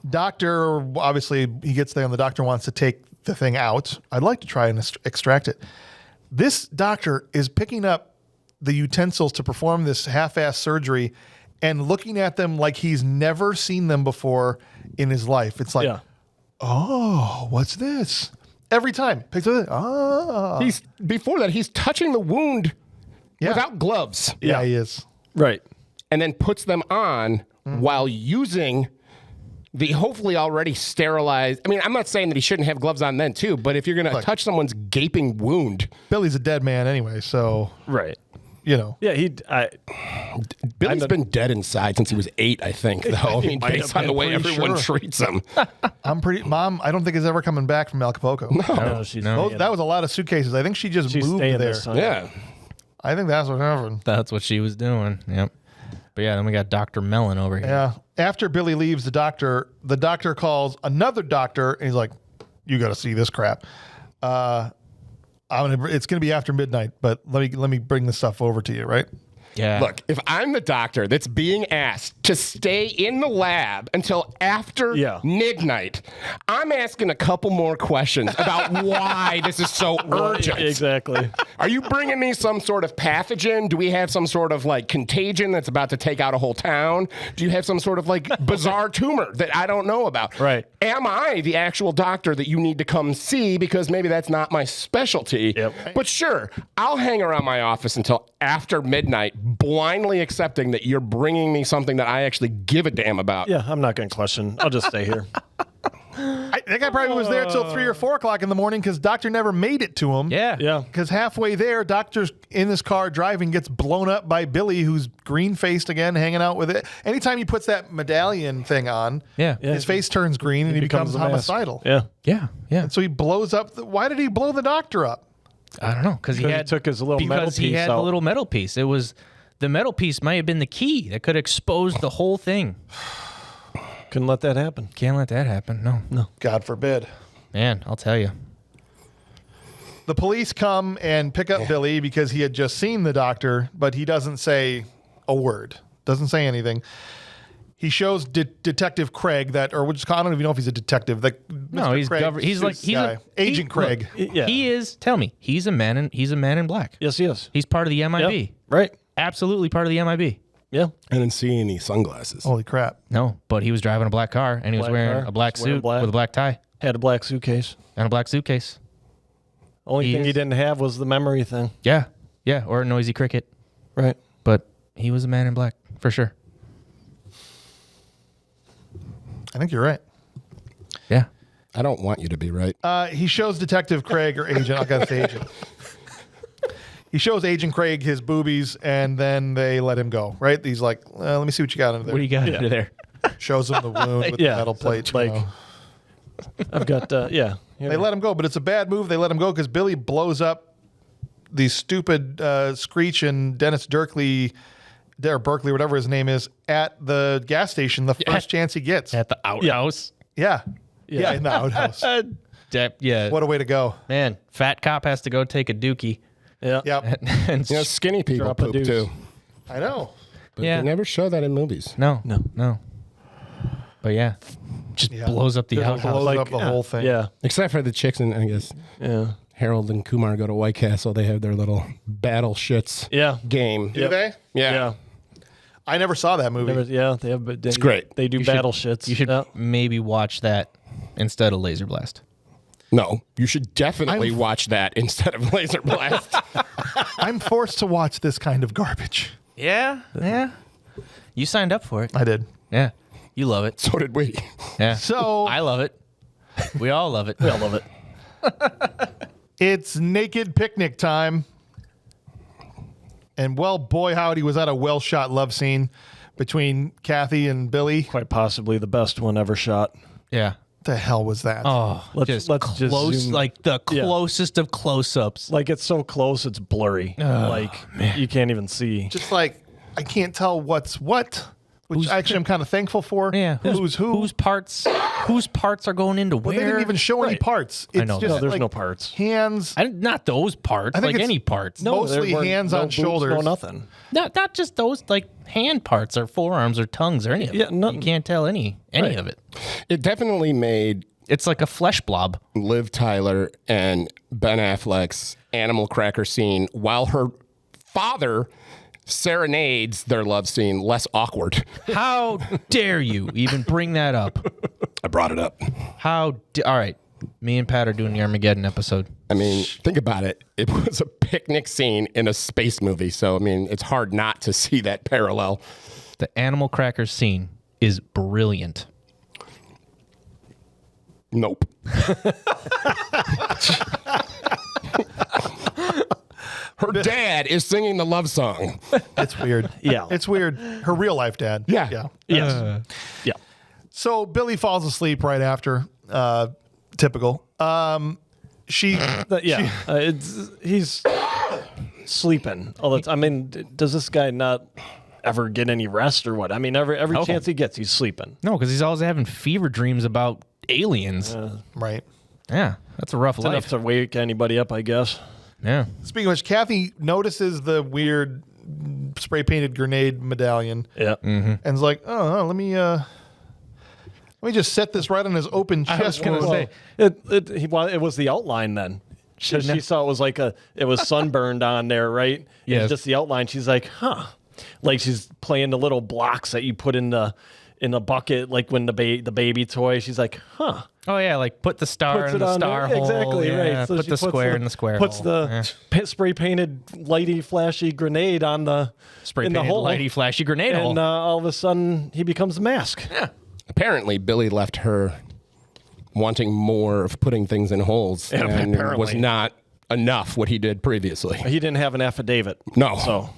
Doctor, obviously, he gets there and the doctor wants to take the thing out. I'd like to try and extract it. This doctor is picking up the utensils to perform this half-ass surgery and looking at them like he's never seen them before in his life. It's like, Yeah. oh, what's this? Every time. Picks up, Before that, he's touching the wound Yeah. without gloves yeah, he is. Right. and then puts them on while using the hopefully already sterilized. I mean, I'm not saying that he shouldn't have gloves on then too, but if you're going to touch someone's gaping wound, Billy's a dead man anyway, so, Right. you know. Yeah. Billy's been dead inside since he was 8, I think, though. I mean, might based have on the been, way pretty everyone sure. treats him. Mom, I don't think is ever coming back from Acapulco. No, she's That was a lot of suitcases. I think she just she's moved staying there. this time. Yeah. I think that's what happened. That's what she was doing. Yep. But yeah, then we got Dr. Mellon over here. Yeah. After Billy leaves the doctor calls another doctor and he's like, "You got to see this crap. It's gonna be after midnight, but let me bring this stuff over to you, right?" Yeah. Look, if I'm the doctor that's being asked to stay in the lab until after midnight, I'm asking a couple more questions about why this is so urgent. Exactly. Are you bringing me some sort of pathogen? Do we have some sort of like contagion that's about to take out a whole town? Do you have some sort of like bizarre tumor that I don't know about? Right. Am I the actual doctor that you need to come see because maybe that's not my specialty? Yep. But sure, I'll hang around my office until after midnight, blindly accepting that you're bringing me something that I actually give a damn about. Yeah, I'm not going to question. I'll just stay here. That guy probably was there till 3 or 4 o'clock in the morning because Doctor never made it to him. Yeah. Yeah. Because halfway there, Doctor's in his car driving, gets blown up by Billy, who's green-faced again, hanging out with it. Anytime he puts that medallion thing on, his face turns green and he becomes a mess. homicidal. Yeah. Yeah. Yeah. And so he blows up. Why did he blow the Doctor up? I don't know. Because he took his little metal because he piece had out. the little metal piece. It was the metal piece might have been the key that could expose the whole thing. Couldn't let that happen. Can't let that happen. No. God forbid. Man, I'll tell you. The police come and pick up Billy because he had just seen the Doctor, but he doesn't say a word. Doesn't say anything. He shows Detective Craig I don't even know if he's a detective. No, he's Agent Craig. Yeah. He is. Tell me, he's a man in black. Yes, he is. He's part of the MIB. Yep. Right. Absolutely part of the MIB. Yeah. I didn't see any sunglasses. Holy crap. No, but he was driving a black car and he was Black wearing car, a black was wearing suit black. with a black tie Had a black suitcase. and a black suitcase. Only thing is- he didn't have was the memory thing. Yeah. Yeah. Or a noisy cricket. Right. But he was a man in black for sure. I think you're right. Yeah. I don't want you to be right. He shows Detective Craig or Agent. I gotta say Agent. He shows Agent Craig his boobies, and then they let him go. Right? He's like, "Let me see what you got under there." What do you got under there? Shows him the wound with the metal plate. Like, I've got, They let him go, but it's a bad move. They let him go because Billy blows up the stupid Screech and Dennis Berkeley, whatever his name is, at the gas station the first chance he gets. At the outhouse. Yeah, in the outhouse. Yeah. What a way to go. Man, fat cop has to go take a dookie. Yeah. Yep. And You know, skinny people Drop a poop deuce. too. I know. But Yeah. they never show that in movies. No. But yeah, just blows up the outhouse. Blows up the whole thing. Yeah. Except for the chicks, and I guess Yeah. Harold and Kumar go to White Castle. They have their little battle shits Yeah. game. Do they? Yeah. Yeah. I never saw that movie. They have. It's great. They do battle shits. You should maybe watch that instead of Laserblast. No, you should definitely watch that instead of Laserblast. I'm forced to watch this kind of garbage. Yeah. Yeah. You signed up for it. I did. Yeah. You love it. So did we. Yeah. So I love it. We all love it. I love it. it's naked picnic time. And well, boy, howdy, was that a well-shot love scene between Kathy and Billy. Quite possibly the best one ever shot. Yeah. The hell was that? Oh, Let's just close, zoom- like the closest of close-ups. Like, it's so close, it's blurry. You can't even see. Just like, I can't tell what's what, which actually I'm kind of thankful for. Yeah. Who's who? Whose parts are going into Well, where? they didn't even show any parts. It's know just that. There's like no parts. hands. Not those parts, I think like it's- any parts. No. Mostly there weren't hands no on boobs, shoulders. No nothing. Not just those like hand parts or forearms or tongues or any of it. Yeah, nothing. You can't tell any Right. of it. It definitely made It's like a flesh blob. Liv Tyler and Ben Affleck's animal cracker scene while her father serenades their love scene less awkward. How dare you even bring that up? I brought it up. All right. Me and Pat are doing the Armageddon episode. I mean, think about it. It was a picnic scene in a space movie. So, I mean, it's hard not to see that parallel. The animal crackers scene is brilliant. Nope. Her dad is singing the love song. It's weird. Yeah. It's weird. Her real life dad. Yeah. Yeah. Yes. Yeah. So Billy falls asleep right after. Typical. He's sleeping all the time. I mean, does this guy not ever get any rest or what? I mean, every chance he gets, he's sleeping. No, because he's always having fever dreams about aliens. Right. Yeah, that's a rough It's enough life. to wake anybody up, I guess. Yeah. Speaking of which, Kathy notices the weird spray painted grenade medallion. Yeah. And it's like, oh, let me just set this right on his open chest. I was gonna say It was the outline then. She saw it was it was sunburned on there, right? Yeah. It's just the outline. She's like, huh. Like she's playing the little blocks that you put in the bucket, like when the baby toy. She's like, huh. Oh yeah, like put the star Puts in it the on star there. hole. Exactly, Yeah, right. So put she the puts square in the square puts hole. the spray painted lighty flashy grenade on the spray in the painted hole, lighty flashy grenade hole. and all of a sudden he becomes a mask. Yeah. Apparently, Billy left her wanting more of putting things in holes, Yeah, and apparently. was not enough what he did previously. He didn't have an affidavit. No. So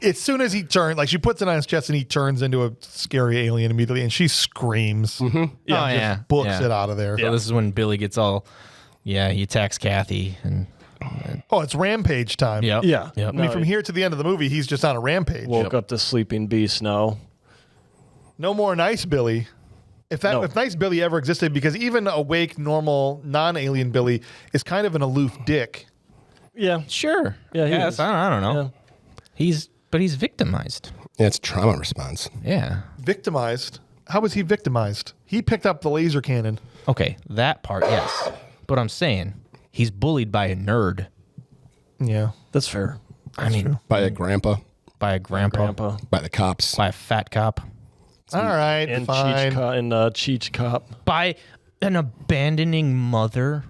As soon as he turns, like she puts it on his chest and he turns into a scary alien immediately, and she screams. Yeah. Books it out of there. So this is when Billy gets all, he attacks Kathy and Oh, it's rampage time. yep. Yeah. Yep. I mean, from here to the end of the movie, he's just on a rampage. woke up the sleeping beast now. No more Nice Billy. If Nice Billy ever existed, because even awake, normal, non-alien Billy is kind of an aloof dick. Yeah. Sure. Yeah, he Yes, is. I don't know. Yeah. But he's victimized. Yeah, it's trauma response. Yeah. Victimized? How was he victimized? He picked up the laser cannon. Okay, that part, yes. But I'm saying he's bullied by a nerd. Yeah. That's fair. I mean, By a grandpa, by a grandpa, by the cops. by a fat cop, All right, And fine. Cheech Cop. by an abandoning mother.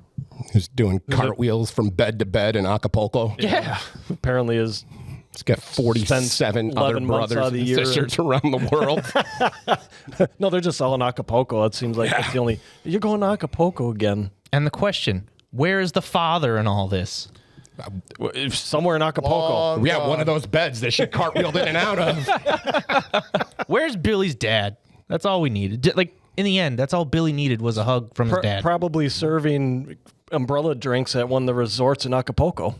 Who's doing cartwheels from bed to bed in Acapulco. Yeah. Apparently is He's got 47 Spends other 11 months out brothers of the and year. sisters around the world. no, they're just all in Acapulco. It seems like that's the only. You're going to Acapulco again. And the question, where is the father in all this? Somewhere in Acapulco. We got one of those beds that she cartwheeled in and out of. Where's Billy's dad? That's all we needed. Like, in the end, that's all Billy needed was a hug from his dad. Probably serving umbrella drinks at one of the resorts in Acapulco.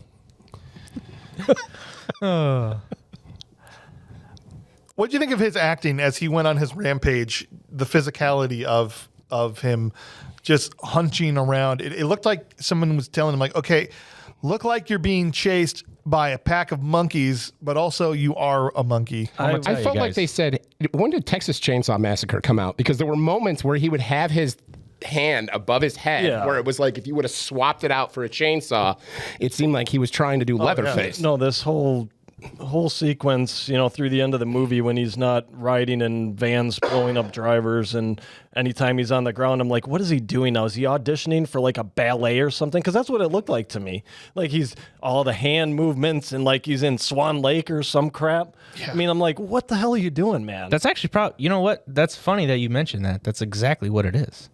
What do you think of his acting as he went on his rampage? The physicality of him just hunching around. It looked like someone was telling him, like, okay, look like you're being chased by a pack of monkeys, but also you are a monkey. I felt like they said, when did Texas Chainsaw Massacre come out? Because there were moments where he would have his hand above his head, where it was like if you would have swapped it out for a chainsaw, it seemed like he was trying to do Leatherface. No, this whole sequence, through the end of the movie when he's not riding in vans blowing up drivers, and anytime he's on the ground, I'm like, what is he doing now? Is he auditioning for like a ballet or something? Because that's what it looked like to me. Like he's all the hand movements and like he's in Swan Lake or some crap. Yeah. I mean, I'm like, what the hell are you doing, man? That's actually probably, you know what? That's funny that you mentioned that. That's exactly what it is.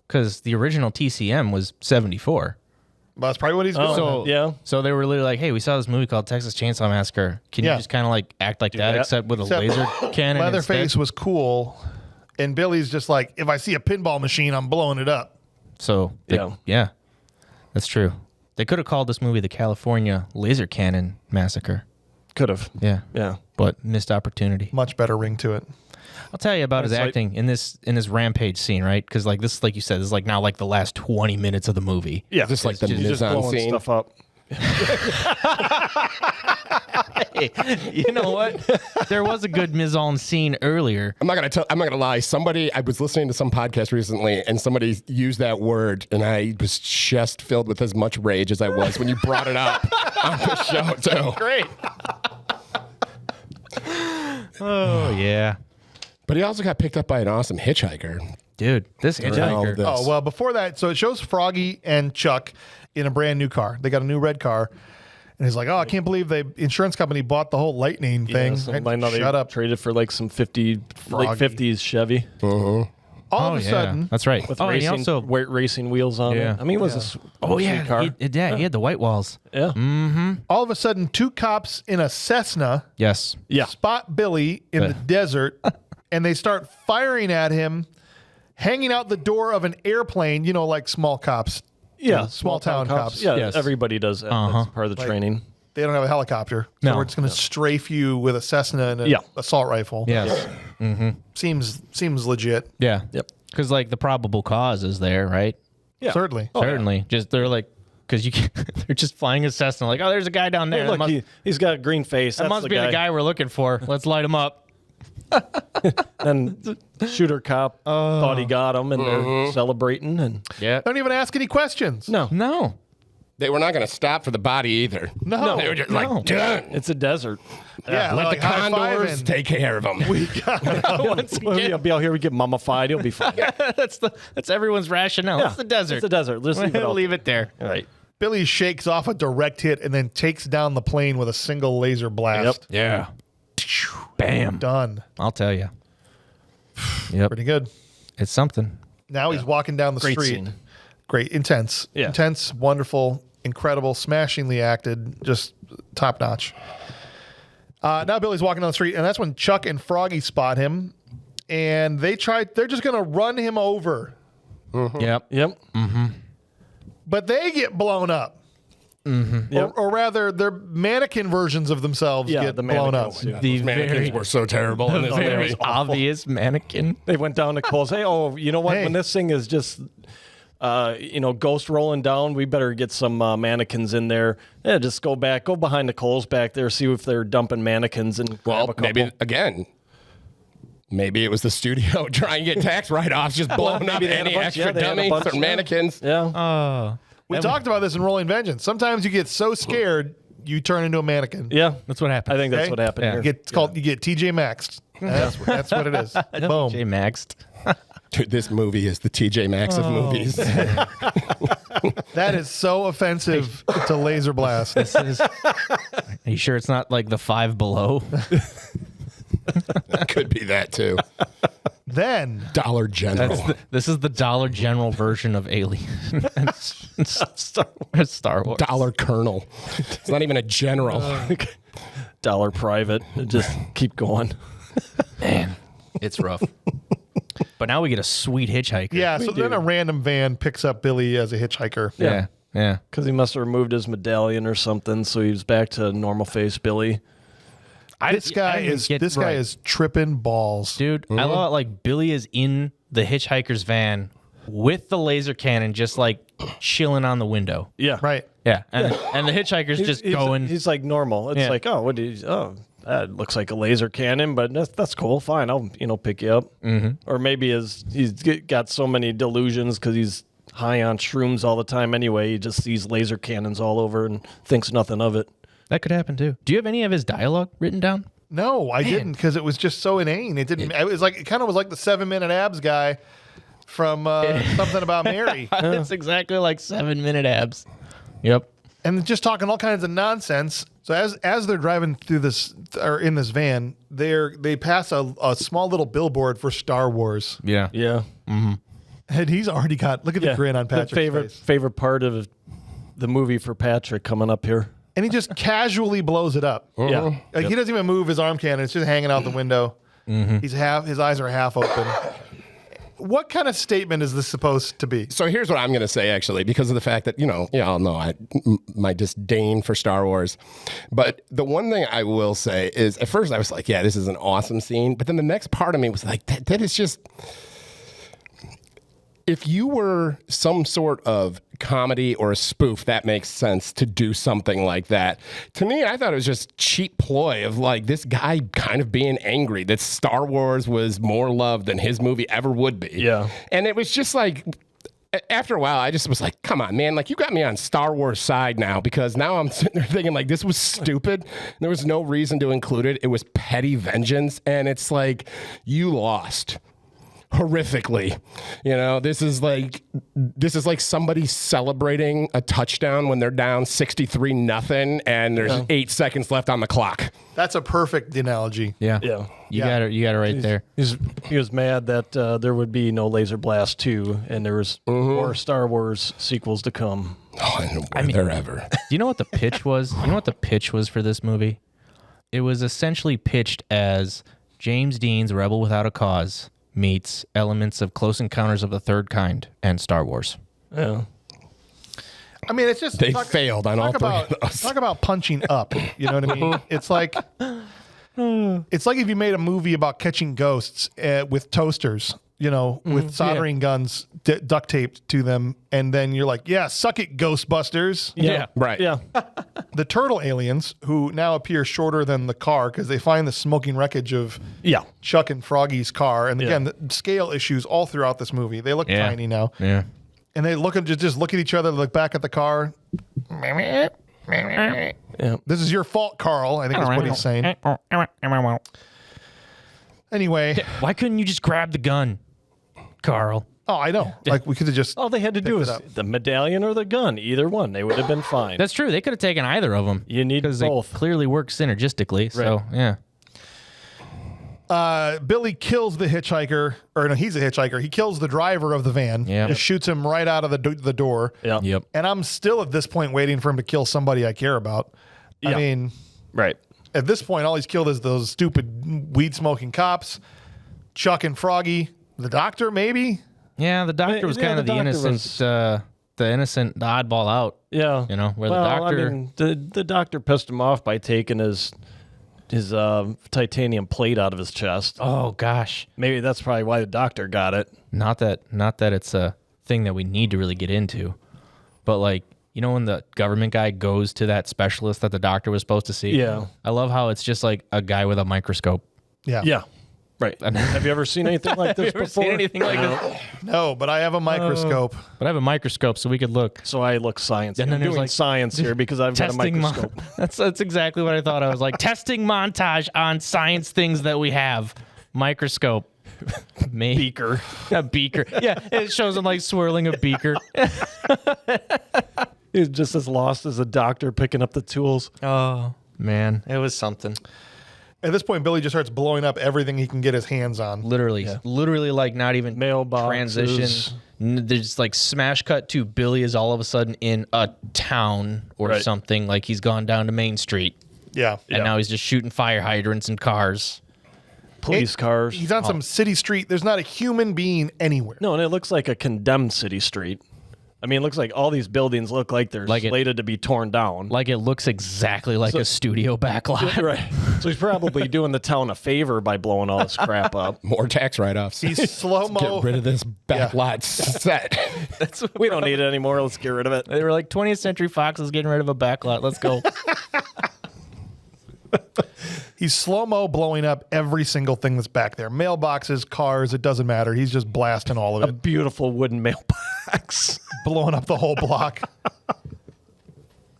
Because the original TCM was 74. Well, that's probably what he's doing. So they were literally like, hey, we saw this movie called Texas Chainsaw Massacre. Can you just kind of like act like that, except with a laser cannon? Leatherface instead? was cool, and Billy's just like, if I see a pinball machine, I'm blowing it up. So, yeah, that's true. They could have called this movie the California Laser Cannon Massacre. Could have. Yeah. But missed opportunity. Much better ring to it. I'll tell you about his acting in this rampage scene, right? Because like this, like you said, this is like now like the last 20 minutes of the movie. Yeah, just like the just mise-en blowing scene. stuff up. Hey, you know what? There was a good mise-en scene earlier. I'm not gonna lie. I was listening to some podcast recently, and somebody used that word, and I was just filled with as much rage as I was when you brought it up on the show. So Great. Oh yeah, but he also got picked up by an awesome hitchhiker. dude, this hitchhiker. this. Oh, well, before that, so it shows Froggy and Chuck in a brand new car. They got a new red car. And he's like, oh, I can't believe the insurance company bought the whole lightning thing. Shut up. Traded for like some 50s Chevy. All of a sudden, That's right. With he also racing wheels on it. I mean, it was a sweet car. he had the white walls. Yeah. all of a sudden, two cops in a Cessna Yes. Yeah. spot Billy in the desert, and they start firing at him, hanging out the door of an airplane, like small cops. Yeah. Small town cops. Yeah. Yes. Everybody does that. That's part of the training. They don't have a helicopter. So No. we're just going to strafe you with a Cessna and an assault rifle. Yes. Seems legit. Yeah. Yep. Because like the probable cause is there, right? Yeah. Certainly. Certainly. Just they're like, because you can, they're just flying a Cessna. Like, oh, there's a guy down there. Hey, look, he's got a green face. that must be the guy we're looking for. Let's light him up. And shooter cop thought he got him, and they're celebrating. And Yeah. Don't even ask any questions. No. They were not going to stop for the body either. No. They were just No. like, done. it's a desert. Yeah, Let like the condors high-fiving. take care of them. Once Well, again, he'll be out here. We get mummified. He'll be fine. that's everyone's rationale. It's the desert. It's the desert. Let's leave it out Leave it there. there. All right. Billy shakes off a direct hit and then takes down the plane with a single laser blast. Yeah. Bam. Done. I'll tell you. Yep. Pretty good. It's something. Now he's walking down the Great street. scene. Great. Intense. Yeah. Intense, wonderful, incredible, smashingly acted, just top notch. Now Billy's walking down the street, and that's when Chuck and Froggy spot him, and they're just going to run him over, Yep. but they get blown up. Yep. Or rather, their mannequin versions of themselves Yeah, get the blown up. mannequins, yeah. The Mannequins very, were so terrible in this very movie. obvious mannequin. They went down to Cole's. Hey, you know what? Hey. When this thing is just, ghost rolling down, we better get some mannequins in there. Yeah, just go behind the Coles back there, see if they're dumping mannequins and grab Well, a couple. maybe it was the studio trying to get tax write-offs, just blowing up maybe they had a any bunch- extra yeah, they had a dummies bunch, or yeah. mannequins. Yeah, We talked about this in Rolling Vengeance. Sometimes you get so scared, you turn into a mannequin. yeah. That's what happened. I think that's Okay. what happened Yeah. here. You get TJ Maxxed. That's what it is. Boom. J Maxed. Dude, this movie is the TJ Maxx of movies. That is so offensive to Laser Blast. This is. Are you sure it's not like the Five Below? Could be that too. Then Dollar General. This is the Dollar General version of Alien. Star Wars. Dollar Colonel. It's not even a general. Dollar Private. Just keep going. Man, it's rough. But now we get a sweet hitchhiker. yeah, so then a random van picks up Billy as a hitchhiker. Yeah. Because he must have removed his medallion or something, so he's back to normal face Billy. This guy is tripping balls. Dude, I love it. Like Billy is in the hitchhiker's van with the laser cannon, just like chilling on the window. Yeah. Right. Yeah, and the hitchhiker's just going. He's like normal. It's Yeah. like, that looks like a laser cannon, but that's cool. Fine, I'll pick you up. Mm-hmm. Or maybe he's got so many delusions because he's high on shrooms all the time anyway. He just sees laser cannons all over and thinks nothing of it. That could happen too. Do you have any of his dialogue written down? No, I didn't because it was just so inane. It didn't. It kind of was like the 7-minute abs guy from Something About Mary, It's exactly like 7-minute abs. Yep. and just talking all kinds of nonsense. So as they're driving through this or in this van, they pass a small little billboard for Star Wars, Yeah. Yeah. and he's already got look at the grin on Patrick's face. favorite part of the movie for Patrick coming up here. And he just casually blows it up. Yeah. Like he doesn't even move his arm cannon; it's just hanging out the window. His eyes are half open. What kind of statement is this supposed to be? So here's what I'm going to say, actually, because of the fact that, y'all know my disdain for Star Wars. But the one thing I will say is, at first I was like, yeah, this is an awesome scene. But then the next part of me was like, that is just... If you were some sort of comedy or a spoof, that makes sense to do something like that. To me, I thought it was just cheap ploy of like this guy kind of being angry that Star Wars was more loved than his movie ever would be. Yeah. And it was just like, after a while, I just was like, come on, man. Like, you got me on Star Wars side now because now I'm sitting there thinking like this was stupid. There was no reason to include it. It was petty vengeance. And it's like, you lost. Horrifically, this is like somebody celebrating a touchdown when they're down 63-0 and there's 8 seconds left on the clock. That's a perfect analogy. Yeah. Yeah. You got it right there. He was mad that there would be no Laser Blast 2 and there was more Star Wars sequels to come. Oh, and there ever. Do you know what the pitch was? You know what the pitch was for this movie? It was essentially pitched as James Dean's Rebel Without a Cause meets elements of Close Encounters of the Third Kind and Star Wars. Yeah. I mean, it's just They failed on all three of those. Talk about punching up. You know what I mean? It's like if you made a movie about catching ghosts with toasters, with soldering guns duct taped to them, and then you're like, yeah, suck it, Ghostbusters. Yeah. Right. Yeah. The turtle aliens, who now appear shorter than the car because they find the smoking wreckage of Yeah. Chuck and Froggy's car. And again, the scale issues all throughout this movie. They look tiny now. Yeah. And they just look at each other, look back at the car. Yeah. This is your fault, Carl, I think is what he's saying. Anyway. Why couldn't you just grab the gun, Carl? Oh, I know. Like, we could have just... All they had to do was the medallion or the gun. Either one. They would have been fine. That's true. They could have taken either of them. You need because both. they clearly work synergistically. So, yeah. Billy kills the hitchhiker. Or no, he's a hitchhiker. He kills the driver of the van. Yeah. Just shoots him right out of the door. Yeah. Yep. And I'm still at this point waiting for him to kill somebody I care about. I mean... Right. At this point, all he's killed is those stupid weed-smoking cops, Chuck and Froggy, the doctor, maybe? Yeah, the doctor was kind of the innocent, the oddball out. Yeah. Where the doctor... I mean, the doctor pissed him off by taking his titanium plate out of his chest. Oh, gosh. Maybe that's probably why the doctor got it. Not that it's a thing that we need to really get into, but like, when the government guy goes to that specialist that the doctor was supposed to see? Yeah. I love how it's just like a guy with a microscope. Yeah. Yeah. Right. Have you ever seen anything like this before? Seen anything like this? No, but I have a microscope. But I have a microscope so we could look. So I look science. And then I'm there's doing like science here because I've got a microscope. That's exactly what I thought. I was like, testing montage on science things that we have. Microscope. Beaker. A beaker. Yeah, it shows him like swirling a beaker. He's just as lost as a doctor picking up the tools. Oh, man. It was something. At this point, Billy just starts blowing up everything he can get his hands on. Literally, like not even Mailboxes. transition. There's like smash cut to Billy is all of a sudden in a town or something. Like he's gone down to Main Street. Yeah. And now he's just shooting fire hydrants and cars. Police cars. He's on some city street. There's not a human being anywhere. No, and it looks like a condemned city street. I mean, it looks like all these buildings look like they're slated to be torn down. Like it looks exactly like a studio backlot. Right. So he's probably doing the town a favor by blowing all this crap up. More tax write-offs. He's slow-mo. Get rid of this backlot set. We don't need it anymore. Let's get rid of it. They were like 20th Century Fox is getting rid of a backlot. Let's go. He's slow-mo blowing up every single thing that's back there. Mailboxes, cars, it doesn't matter. He's just blasting all of A it. beautiful wooden mailbox. Blowing up the whole block.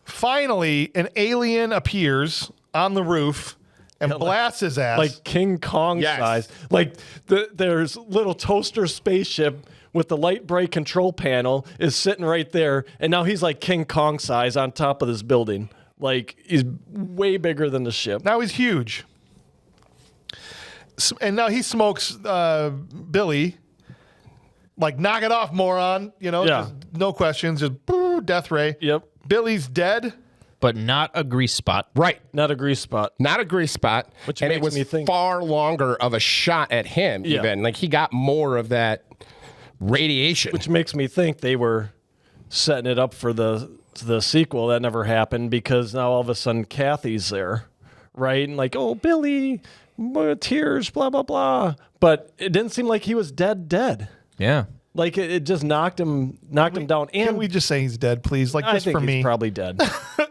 Finally, an alien appears on the roof and blasts his ass. Like King Kong size. Like there's little toaster spaceship with the light bright control panel is sitting right there. And now he's like King Kong size on top of this building. Like, he's way bigger than the ship. Now he's huge. And now he smokes Billy. Like, knock it off, moron. Just no questions. Just death ray. Yep. Billy's dead. But not a grease spot. Right. Not a grease spot. Not a grease spot. Which and makes it was me think- far longer of a shot at him, even. Like, he got more of that radiation. Which makes me think they were setting it up for the sequel. That never happened because now all of a sudden Kathy's there, right? And like, oh, Billy, tears, blah, blah, blah. But it didn't seem like he was dead. Yeah. Like it just knocked him down. And Can we just say he's dead, please? Like, I just think for he's me. probably dead.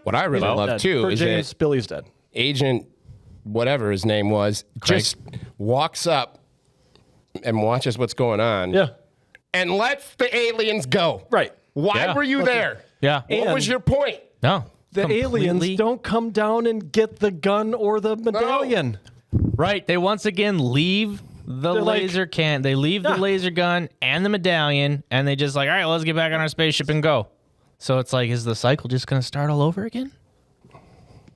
What I really love, Dead. too, For is James, that Billy's dead. Agent, whatever his name was, just walks up and watches what's going on. Yeah. And lets the aliens go. Right. Why were you there? Yeah. What was your point? No. The aliens don't come down and get the gun or the medallion. Right. They once again leave the They're like- laser can. They leave the laser gun and the medallion, and they just like, all right, let's get back on our spaceship and go. So it's like, is the cycle just going to start all over again?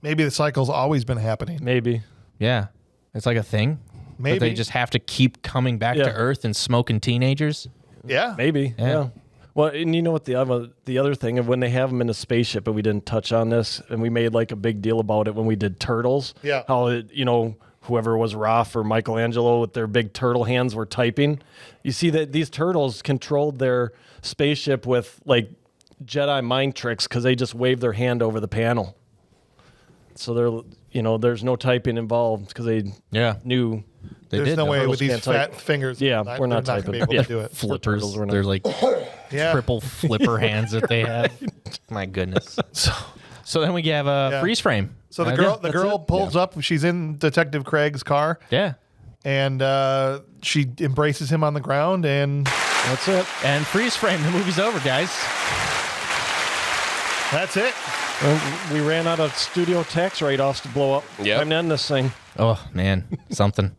Maybe the cycle's always been happening. Maybe. Yeah. It's like a thing. Maybe. That they just have to keep coming back to Earth and smoking teenagers. Yeah. Maybe. Yeah. Well, and you know what the other thing of when they have them in a spaceship, and we didn't touch on this, and we made like a big deal about it when we did Turtles. Yeah. How whoever was Roth or Michelangelo with their big turtle hands were typing. You see that these turtles controlled their spaceship with like Jedi mind tricks because they just waved their hand over the panel. So there's no typing involved because they knew There's no way Turtles with these can't fat type. fingers. Yeah, they're we're not gonna typing. be able Yeah. to do it. Flippers. Turtles were not- They're like Yeah. triple flipper hands that they have. My goodness. So then we have a freeze frame. So the girl pulls up. She's in Detective Craig's car. Yeah. And she embraces him on the ground, and That's it. And freeze frame. The movie's over, guys. that's it. We ran out of studio tax write-offs to blow up. Yep. Time to end this thing. Oh, man. Something.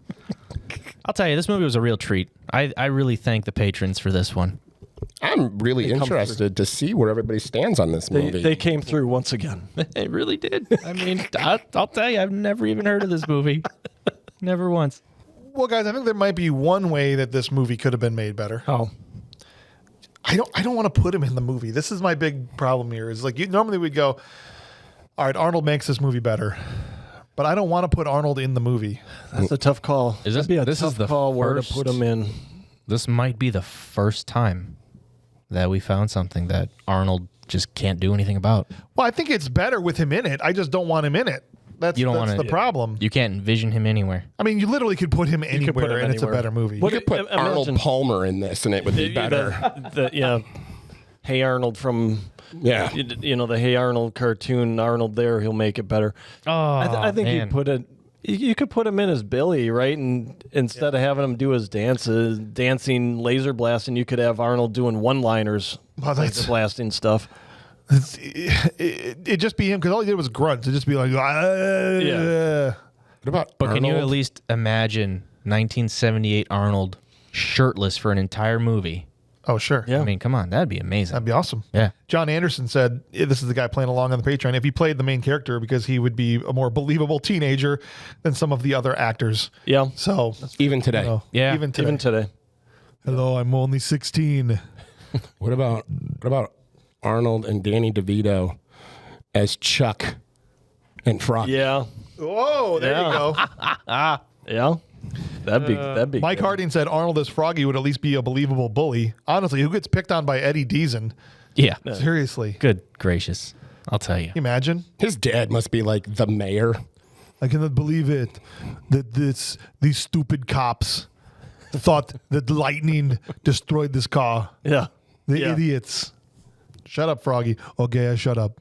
I'll tell you, this movie was a real treat. I really thank the patrons for this one. I'm really interested to see where everybody stands on this movie. They came through once again. It really did. I mean, I'll tell you, I've never even heard of this movie. Never once. Well, guys, I think there might be one way that this movie could have been made better. Oh. I don't want to put him in the movie. This is my big problem here. Is like normally we'd go, all right, Arnold makes this movie better, but I don't want to put Arnold in the movie. That's a tough call. Is That'd be a this tough is the call where to first- put him in. This might be the first time that we found something that Arnold just can't do anything about. Well, I think it's better with him in it. I just don't want him in it. That's the problem. You can't envision him anywhere. I mean, you literally could put him anywhere, put him and it's a anywhere. better movie. What you could put Imagine- Arnold Palmer in this, and it would be better. Yeah. Hey Arnold from Yeah. the Hey Arnold cartoon. Arnold there, he'll make it better. Oh, I think man. you put it. You could put him in as Billy, right? And instead of having him do his dancing laser blasting, you could have Arnold doing one-liners, Well, laser blasting stuff. It'd just be him because all he did was grunt. It'd just be like, What about But can you Arnold? at least imagine 1978 Arnold shirtless for an entire movie? Oh, sure. Yeah. I mean, come on, that'd be amazing. That'd be awesome. Yeah. John Anderson said, this is the guy playing along on the Patreon, if he played the main character because he would be a more believable teenager than some of the other actors. Yeah. So, Even today. Yeah. even today. Even today. Hello, I'm only 16. What about Arnold and Danny DeVito as Chuck and Frog? Yeah. Whoa, there Yeah. you go. Yeah. That'd be Mike good. Harding said Arnold as Froggy would at least be a believable bully. Honestly, who gets picked on by Eddie Deason? Yeah. Seriously. Good gracious. I'll tell you. Can you imagine? His dad must be like the mayor. I cannot believe it that these stupid cops thought that lightning destroyed this car. Yeah. The Yeah. idiots. Shut up, Froggy. Okay, I shut up.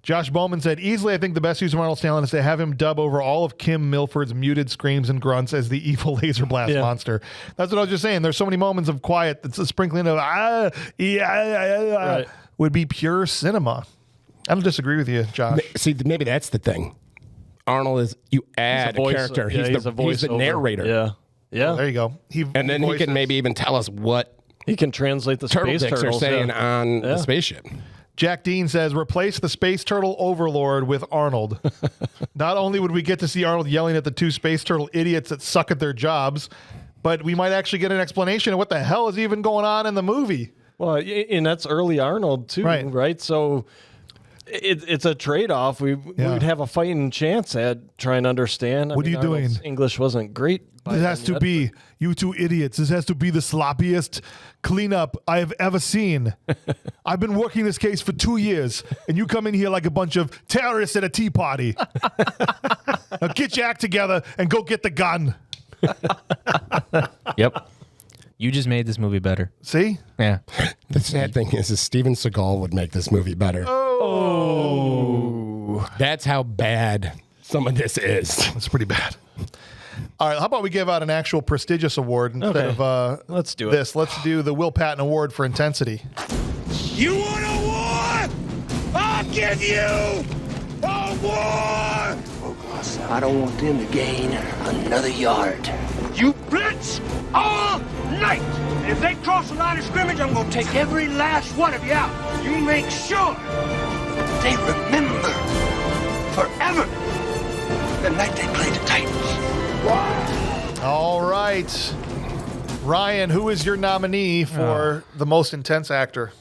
Josh Bowman said, easily I think the best use of Arnold's talent is to have him dub over all of Kim Milford's muted screams and grunts as the evil laser blast monster. That's what I was just saying. There's so many moments of quiet that's a sprinkling of Right. would be pure cinema. I don't disagree with you, Josh. See, maybe that's the thing. Arnold is, you add a character. Yeah, He's the voiceover. narrator. Yeah. Yeah. There you go. And then he can maybe even tell us what He can translate the turtle space dicks turtles. are saying yeah. on the spaceship. Jack Dean says, replace the Space Turtle Overlord with Arnold. Not only would we get to see Arnold yelling at the two Space Turtle idiots that suck at their jobs, but we might actually get an explanation of what the hell is even going on in the movie. Well, and that's early Arnold too, Right. right? So it's a trade-off. We'd have a fighting chance at trying to understand. What are you Arnold's doing? English wasn't great. by This has then to yet, be, you two idiots, this has to be the sloppiest cleanup I have ever seen. I've been working this case for 2 years, and you come in here like a bunch of terrorists at a tea party. Now get your act together and go get the gun. Yep. You just made this movie better. See? Yeah. The sad thing is Steven Seagal would make this movie better. Oh. That's how bad some of this is. That's pretty bad. All right, how about we give out an actual prestigious award instead of Let's do it. this? Let's do the Will Patton Award for intensity. You want a war? I'll give you a war! I don't want them to gain another yard. You blitz all night! If they cross the line of scrimmage, I'm gonna take every last one of you out. You make sure They remember forever the night they played the Titans. All right. Ryan, who is your nominee for the most intense actor?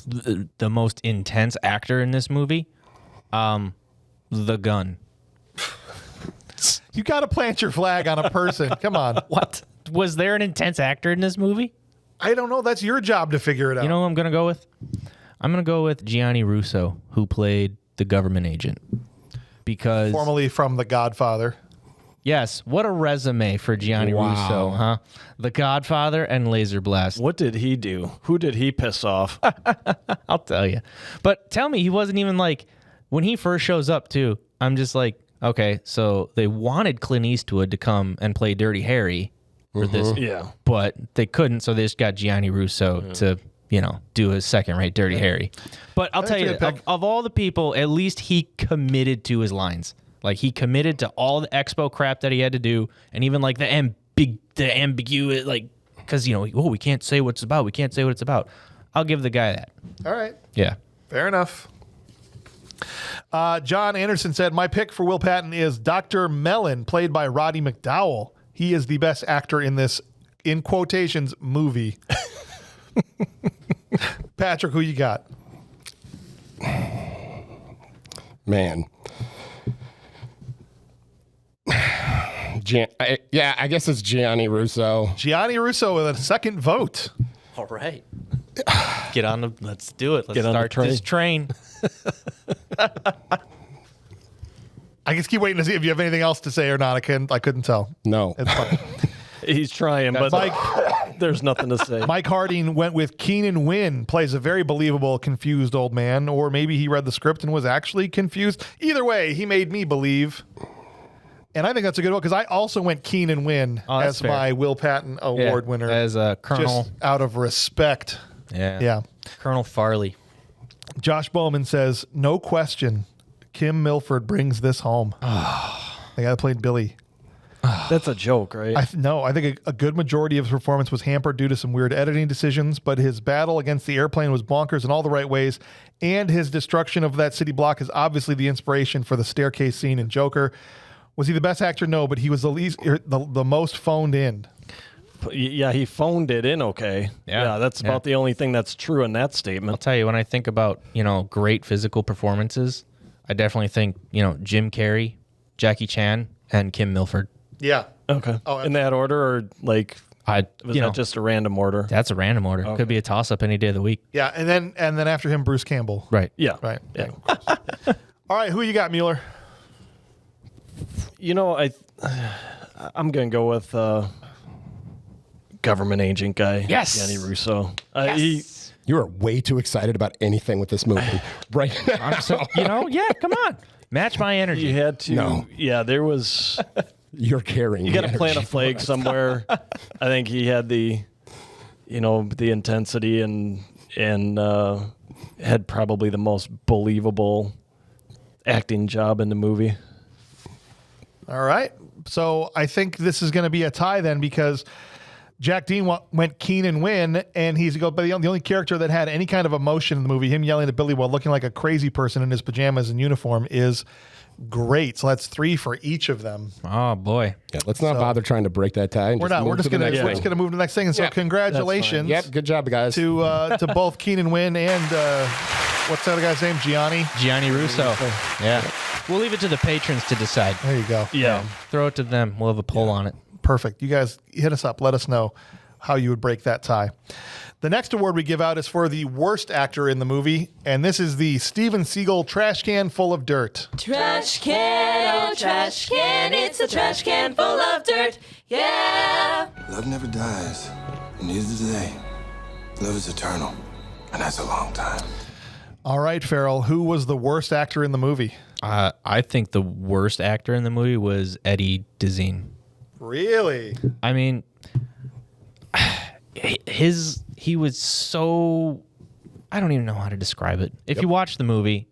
The most intense actor in this movie? The Gun. You got to plant your flag on a person. Come on. What? Was there an intense actor in this movie? I don't know. That's your job to figure it out. You know who I'm going to go with? I'm going to go with Gianni Russo, who played the government agent. Because Formerly from The Godfather. Yes, what a resume for Gianni Russo, huh? The Godfather and Laserblast. What did he do? Who did he piss off? I'll tell you. But tell me, he wasn't even like, when he first shows up too, I'm just like, okay, so they wanted Clint Eastwood to come and play Dirty Harry for this, but they couldn't, so they just got Gianni Russo to, do his second-rate Dirty Harry. But I'll tell you, of all the people, at least he committed to his lines. Like, he committed to all the expo crap that he had to do, and even like the ambiguity, like, because we can't say what it's about. We can't say what it's about. I'll give the guy that. All right. Yeah. Fair enough. John Anderson said, my pick for Will Patton is Dr. Mellon, played by Roddy McDowell. He is the best actor in this, in quotations, movie. Patrick, who you got? Man. I guess it's Gianni Russo. Gianni Russo with a second vote. All right. Let's do it. Let's start this train. I just keep waiting to see if you have anything else to say or not. I couldn't tell. No. It's fine. He's trying, but there's nothing to say. Mike Harding went with Keenan Wynn, plays a very believable, confused old man, or maybe he read the script and was actually confused. Either way, he made me believe. And I think that's a good one because I also went Keenan Wynn as fair. my Will Patton Award winner. As a Colonel. Just out of respect. Yeah. Colonel Farley. Josh Bowman says, no question, Kim Milford brings this home. The guy that played Billy. That's a joke, right? I think a good majority of his performance was hampered due to some weird editing decisions, but his battle against the airplane was bonkers in all the right ways, and his destruction of that city block is obviously the inspiration for the staircase scene in Joker. Was he the best actor? No, but he was the most phoned in. Yeah, he phoned it in okay. Yeah, that's about the only thing that's true in that statement. I'll tell you, when I think about, great physical performances, I definitely think, Jim Carrey, Jackie Chan, and Kim Milford. Yeah. Okay. Oh, in that order, or like, was that just a random order? That's a random order. Okay. Could be a toss-up any day of the week. Yeah, and then after him, Bruce Campbell. Right. Yeah. Right. Yeah. All right, who you got, Mueller? I'm going to go with government agent guy. Yes. Gianni Russo. You are way too excited about anything with this movie right now. Come on. Match my energy. You had to. No. Yeah, there was. You're carrying. You got to plant a flag somewhere. I think he had the intensity and had probably the most believable acting job in the movie. All right. So I think this is going to be a tie then because Jack Dean went Keenan Wynn, and he's the only character that had any kind of emotion in the movie. Him yelling at Billy while looking like a crazy person in his pajamas and uniform is great. So that's 3 for each of them. Oh, boy. Yeah, let's not bother trying to break that tie. We're not. We're just going to move to the next thing. And so congratulations. Yep, good job, guys. To both Keenan Wynn and what's that other guy's name? Gianni Russo. Yeah. We'll leave it to the patrons to decide. There you go. Yeah. Throw it to them. We'll have a poll on it. Perfect. You guys hit us up. Let us know how you would break that tie. The next award we give out is for the worst actor in the movie, and this is the Steven Seagal Trash Can Full of Dirt. Trash can, oh trash can, it's a trash can full of dirt, yeah. Love never dies, and neither do they. Love is eternal, and that's a long time. All right, Farrell, who was the worst actor in the movie? I think the worst actor in the movie was Eddie Dezzine. Really? I mean, he was so, I don't even know how to describe it. If you watch the movie,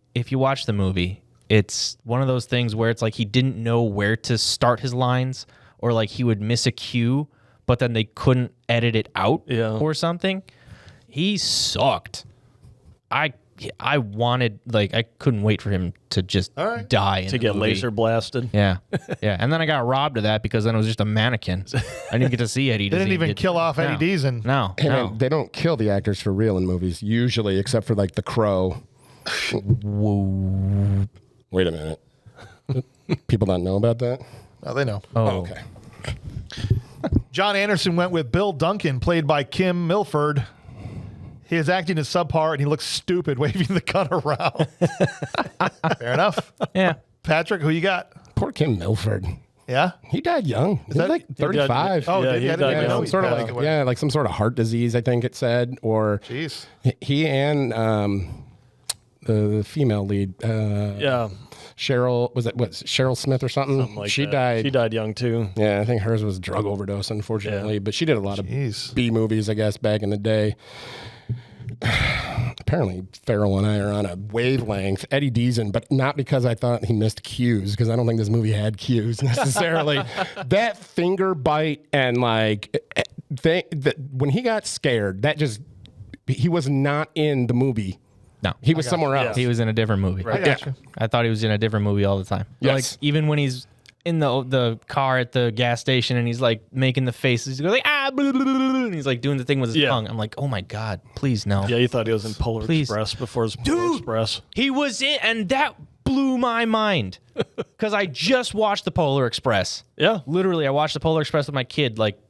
it's one of those things where it's like he didn't know where to start his lines, or like he would miss a cue, but then they couldn't edit it out or something. He sucked. I wanted, I couldn't wait for him to just die to get laser blasted. Yeah. And then I got robbed of that because then it was just a mannequin. I didn't get to see Eddie. They didn't even kill off Eddie Dezzine. No. They don't kill the actors for real in movies, usually, except for The Crow. Whoa. Wait a minute. People don't know about that? Oh, they know. Oh, okay. John Anderson went with Bill Duncan, played by Kim Milford. His acting is subpar, and he looks stupid waving the gun around. Fair enough. Yeah. Patrick, who you got? Poor Kim Milford. Yeah. He died young. He was that- like 35. Oh, Yeah, did he I didn't died even know young. he sort of passed like away. like some sort of heart disease, I think it said, or Jeez. he and the female lead, Yeah. Cheryl, was it what Cheryl Smith or something? Something like she that. died. She died young too. Yeah, I think hers was drug overdose, unfortunately. Yeah. But she did a lot Jeez. of B movies, I guess, back in the day. Apparently, Farrell and I are on a wavelength. Eddie Deason, but not because I thought he missed cues, because I don't think this movie had cues necessarily. That finger bite and like when he got scared, he was not in the movie. No, He was somewhere else. he was in a different movie. I got you. I thought he was in a different movie all the time. Yes. Like even when he's in the car at the gas station and he's like making the faces, he's like blah, blah, blah, blah, and he's like doing the thing with his Yeah. tongue. I'm like, oh my god, please no. Yeah, you thought he was in Polar Please. Express before his Polar Express. He was in, and that blew my mind because I just watched the Polar Express. Yeah. Literally, I watched the Polar Express with my kid like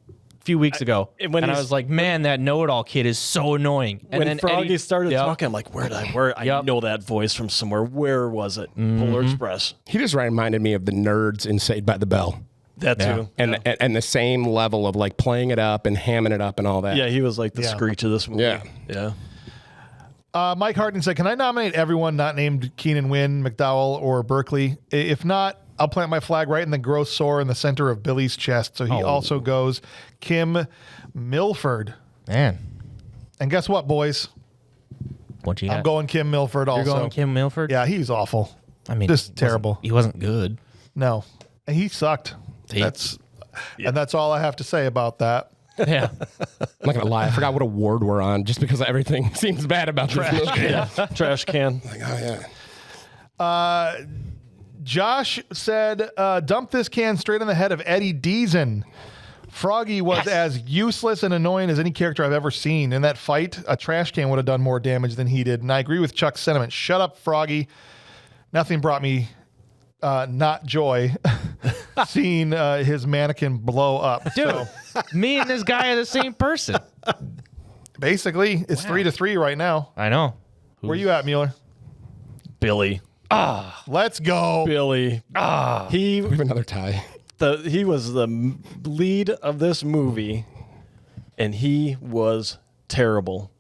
a few weeks ago, when and I he's- was like, man, that know-it-all kid is so annoying. And When then Froggy Eddie started Yep. talking, I'm like, I Yep. know that voice from somewhere. Where was it? Polar Express. He just reminded me of the nerds in Saved by the Bell. That too. And the same level of like playing it up and hamming it up and all that. Yeah, he was like the Yeah. Screech of this movie. Yeah. Yeah. Mike Harden said, "Can I nominate everyone not named Keenan Wynn, McDowell, or Berkeley? If not, I'll plant my flag right in the gross sore in the center of Billy's chest." So he also goes Kim Milford. Man, And guess what, boys? what you got? I'm going Kim Milford also. You're going Kim Milford? Yeah, he's awful. I mean, just terrible. He wasn't good. No, and he sucked. He- And that's all I have to say about that. Yeah. I'm not gonna lie, I forgot what award we're on just because everything seems bad about this movie. Trash can. Like, oh yeah. Josh said, "Dump this can straight on the head of Eddie Deason. Froggy was as useless and annoying as any character I've ever seen. In that fight, a trash can would have done more damage than he did. And I agree with Chuck's sentiment. Shut up, Froggy. Nothing brought me not joy seeing his mannequin blow up. Dude, So me and this guy are the same person. basically, it's 3-3 right now. I know. Where you at, Mueller? Billy. Let's go. Billy. He We have another tie. he was the lead of this movie, and he was terrible.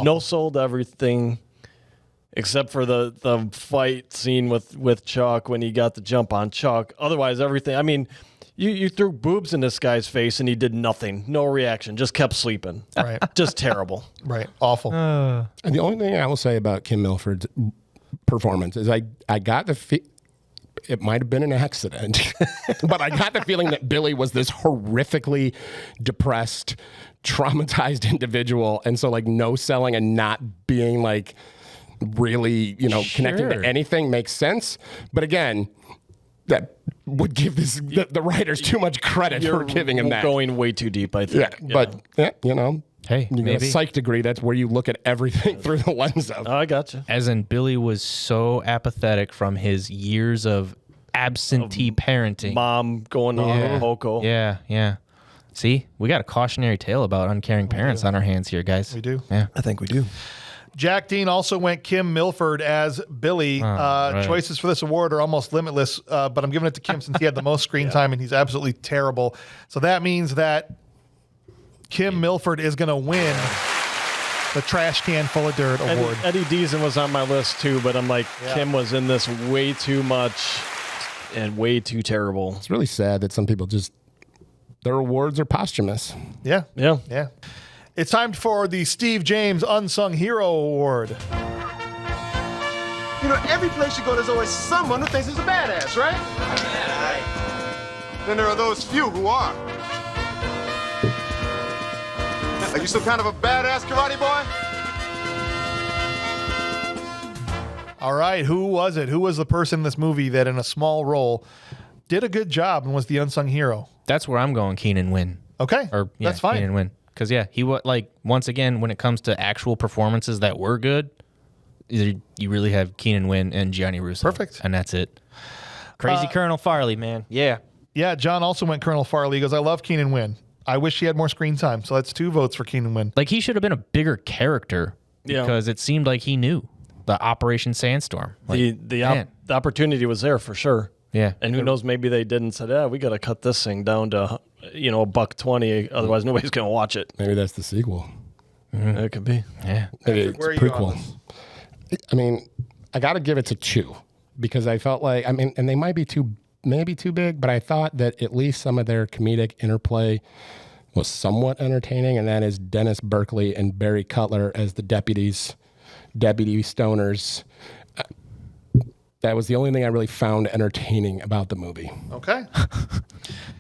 No sold everything, except for the fight scene with Chuck when he got the jump on Chuck. Otherwise, everything. I mean, you threw boobs in this guy's face, and he did nothing. No reaction. Just kept sleeping. Right. Just terrible. Right. Awful. And the only thing I will say about Kim Milford's performance is I got the it might have been an accident, but I got the feeling that Billy was this horrifically depressed, traumatized individual, and so like no selling and not being like really connecting Sure. to anything makes sense. But again, that would give the writers too much credit for giving him that. Going way too deep, I think. Yeah, but Hey, you got a maybe. psych degree. That's where you look at everything through the lens of. I got you. As in, Billy was so apathetic from his years of absentee parenting. Mom going on Yeah. Poco. Yeah, yeah. See, we got a cautionary tale about uncaring parents on our hands here, guys. We do. Yeah. I think we do. Jack Dean also went Kim Milford as Billy. right. Choices for this award are almost limitless, but I'm giving it to Kim since he had the most screen time and he's absolutely terrible. So that means that Kim Milford is going to win the Trash Can Full of Dirt award. Eddie Deason was on my list too, but I'm like, Kim was in this way too much and way too terrible. It's really sad that some people their awards are posthumous. Yeah. Yeah. Yeah. It's time for the Steve James Unsung Hero Award. You know, every place you go, there's always someone who thinks he's a badass, right? Then there are those few who are. Are you some kind of a badass karate boy? All right. Who was it? Who was the person in this movie that in a small role did a good job and was the unsung hero? That's where I'm going Keenan Wynn. Okay. Or yeah, that's fine. Keenan Wynn. Because he was like, once again, when it comes to actual performances that were good, you really have Keenan Wynn and Gianni Russo. Perfect. And that's it. Crazy Colonel Farley, man. Yeah. Yeah, John also went Colonel Farley. He goes, I love Keenan Wynn. I wish he had more screen time. So that's 2 votes for Keenan Wynn. Like, he should have been a bigger character because it seemed like he knew the Operation Sandstorm. Like, The man. opportunity was there for sure. Yeah. And who knows, maybe they did and said, we got to cut this thing down to, $1.20. Otherwise, nobody's going to watch it. Maybe that's the sequel. It could be. Yeah. Maybe it's where are a you on prequel. I mean, I got to give it to 2 because I felt like, and they might be maybe too big, but I thought that at least some of their comedic interplay was somewhat entertaining, and that is Dennis Berkeley and Barry Cutler as the deputy stoners. That was the only thing I really found entertaining about the movie. Okay.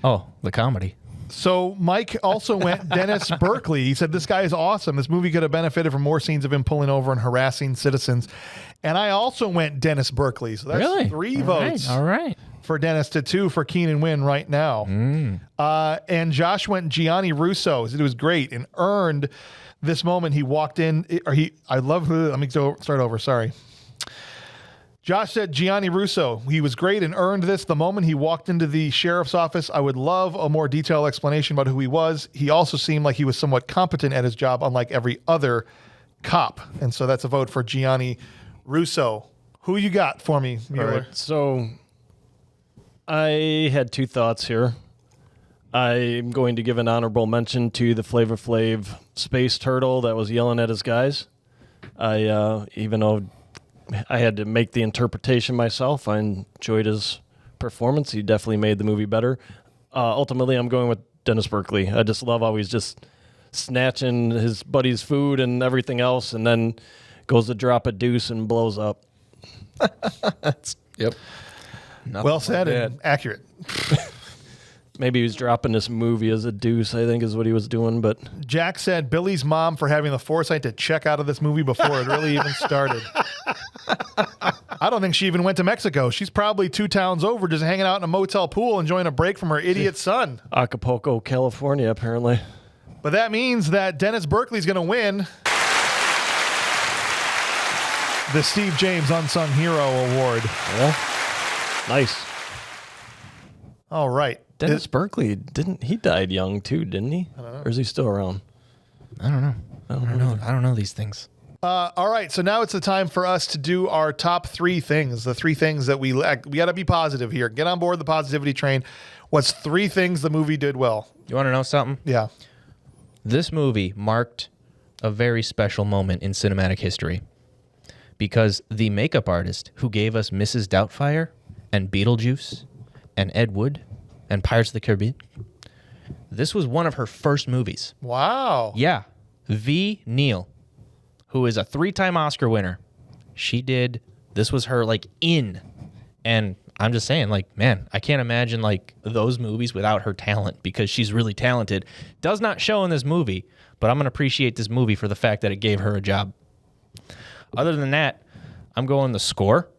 Oh, the comedy. So Mike also went Dennis Berkeley. He said, this guy is awesome. This movie could have benefited from more scenes of him pulling over and harassing citizens. And I also went Dennis Berkeley. So that's Really? 3 votes All right. for Dennis to 2 for Keenan Wynn right now. And Josh went Gianni Russo. He said it was great and earned this moment. He walked in, let me start over. Sorry. Josh said Gianni Russo, he was great and earned this the moment he walked into the sheriff's office. I would love a more detailed explanation about who he was. He also seemed like he was somewhat competent at his job, unlike every other cop. And so that's a vote for Gianni Russo. Who you got for me, Mueller? All right, so I had 2 thoughts here. I'm going to give an honorable mention to the Flavor Flav space turtle that was yelling at his guys. Even though I had to make the interpretation myself, I enjoyed his performance. He definitely made the movie better. Ultimately, I'm going with Dennis Berkeley. I just love how he's just snatching his buddy's food and everything else, and then goes to drop a deuce and blows up. Yep. Well said and accurate. Maybe he was dropping this movie as a deuce, I think is what he was doing. But Jack said Billy's mom for having the foresight to check out of this movie before it really even started. I don't think she even went to Mexico. She's probably 2 towns over just hanging out in a motel pool enjoying a break from her idiot son. Acapulco, California, apparently. But that means that Dennis Berkeley's going to win the Steve James Unsung Hero Award. Yeah. Nice. All right. Dennis Berkeley, he died young too, didn't he? I don't know. Or is he still around? I don't know. I don't know these things. All right, so now it's the time for us to do our top 3 things, the 3 things that we got to be positive here. Get on board the positivity train. What's 3 things the movie did well? You want to know something? Yeah. This movie marked a very special moment in cinematic history because the makeup artist who gave us Mrs. Doubtfire and Beetlejuice and Ed Wood and Pirates of the Caribbean, this was one of her first movies. Wow. Yeah. V. Neal, who is a 3-time Oscar winner. This was her in. And I'm just saying, man, I can't imagine those movies without her talent because she's really talented. Does not show in this movie, but I'm going to appreciate this movie for the fact that it gave her a job. Other than that, I'm going the score.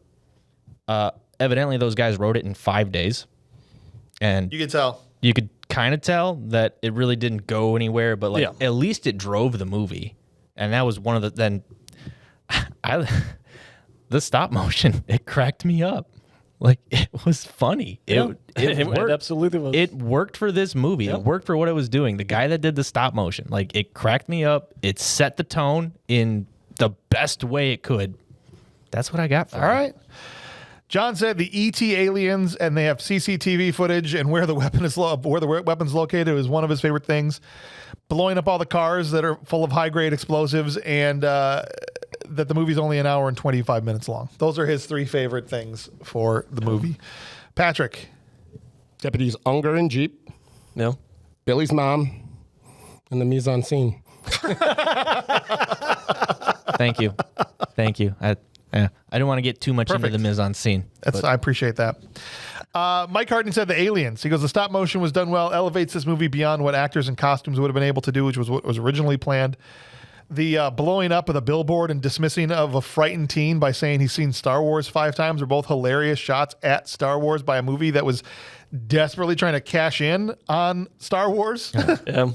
Evidently, those guys wrote it in 5 days. And You can tell. you could kind of tell that it really didn't go anywhere, but at least it drove the movie. And that was one of the the stop motion, it cracked me up. It was funny. It worked. It absolutely was. It worked for this movie. Yep. It worked for what it was doing. The guy that did the stop motion, it cracked me up. It set the tone in the best way it could. That's what I got for All right. John said the ET aliens and they have CCTV footage and where the weapons located was one of his favorite things. Blowing up all the cars that are full of high-grade explosives and that the movie's only an hour and 25 minutes long. Those are his 3 favorite things for the movie. Patrick. Deputies Unger and Jeep, No. Billy's mom, and the mise en scene. Thank you. I didn't want to get too much into the mise en scene. I appreciate that. Mike Harden said the aliens. He goes, the stop motion was done well, elevates this movie beyond what actors and costumes would have been able to do, which was what was originally planned. The blowing up of the billboard and dismissing of a frightened teen by saying he's seen Star Wars 5 times are both hilarious shots at Star Wars by a movie that was desperately trying to cash in on Star Wars. Yeah.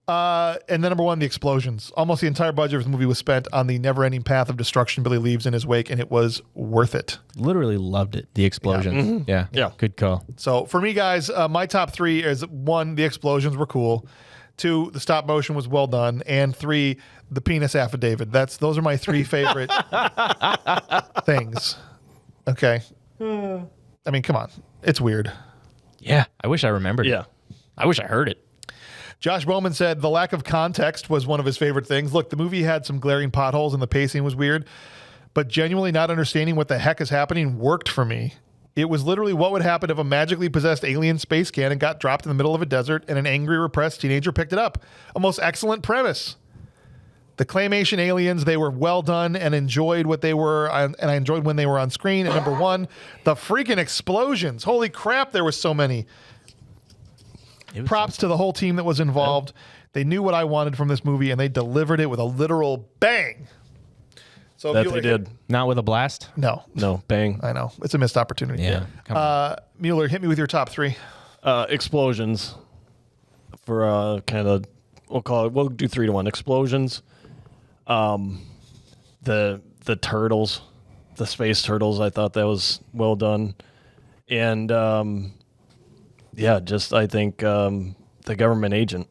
And then number 1, the explosions. Almost the entire budget of the movie was spent on the never-ending path of destruction Billy leaves in his wake, and it was worth it. Literally loved it. The explosions. Yeah. Yeah. Good call. So for me, guys, my top 3 is 1, the explosions were cool. 2, the stop motion was well done. And 3, the penis affidavit. Those are my 3 favorite things. Okay. I mean, come on. It's weird. Yeah, I wish I remembered Yeah. it. I wish I heard it. Josh Bowman said the lack of context was one of his favorite things. Look, the movie had some glaring potholes and the pacing was weird, but genuinely not understanding what the heck is happening worked for me. It was literally what would happen if a magically possessed alien space cannon got dropped in the middle of a desert and an angry, repressed teenager picked it up. A most excellent premise. The claymation aliens, they were well done and enjoyed what they were, and I enjoyed when they were on screen. And number one, the freaking explosions. Holy crap, there were so many. Props to the whole team that was involved. They knew what I wanted from this movie, and they delivered it with a literal bang. So That they did. Not with a blast? No. No, bang. I know. It's a missed opportunity. Yeah. Come on. Mueller, hit me with your top three. Explosions. For kind of, we'll do 3 to 1. Explosions. The turtles, the space turtles, I thought that was well done. And I think the government agent.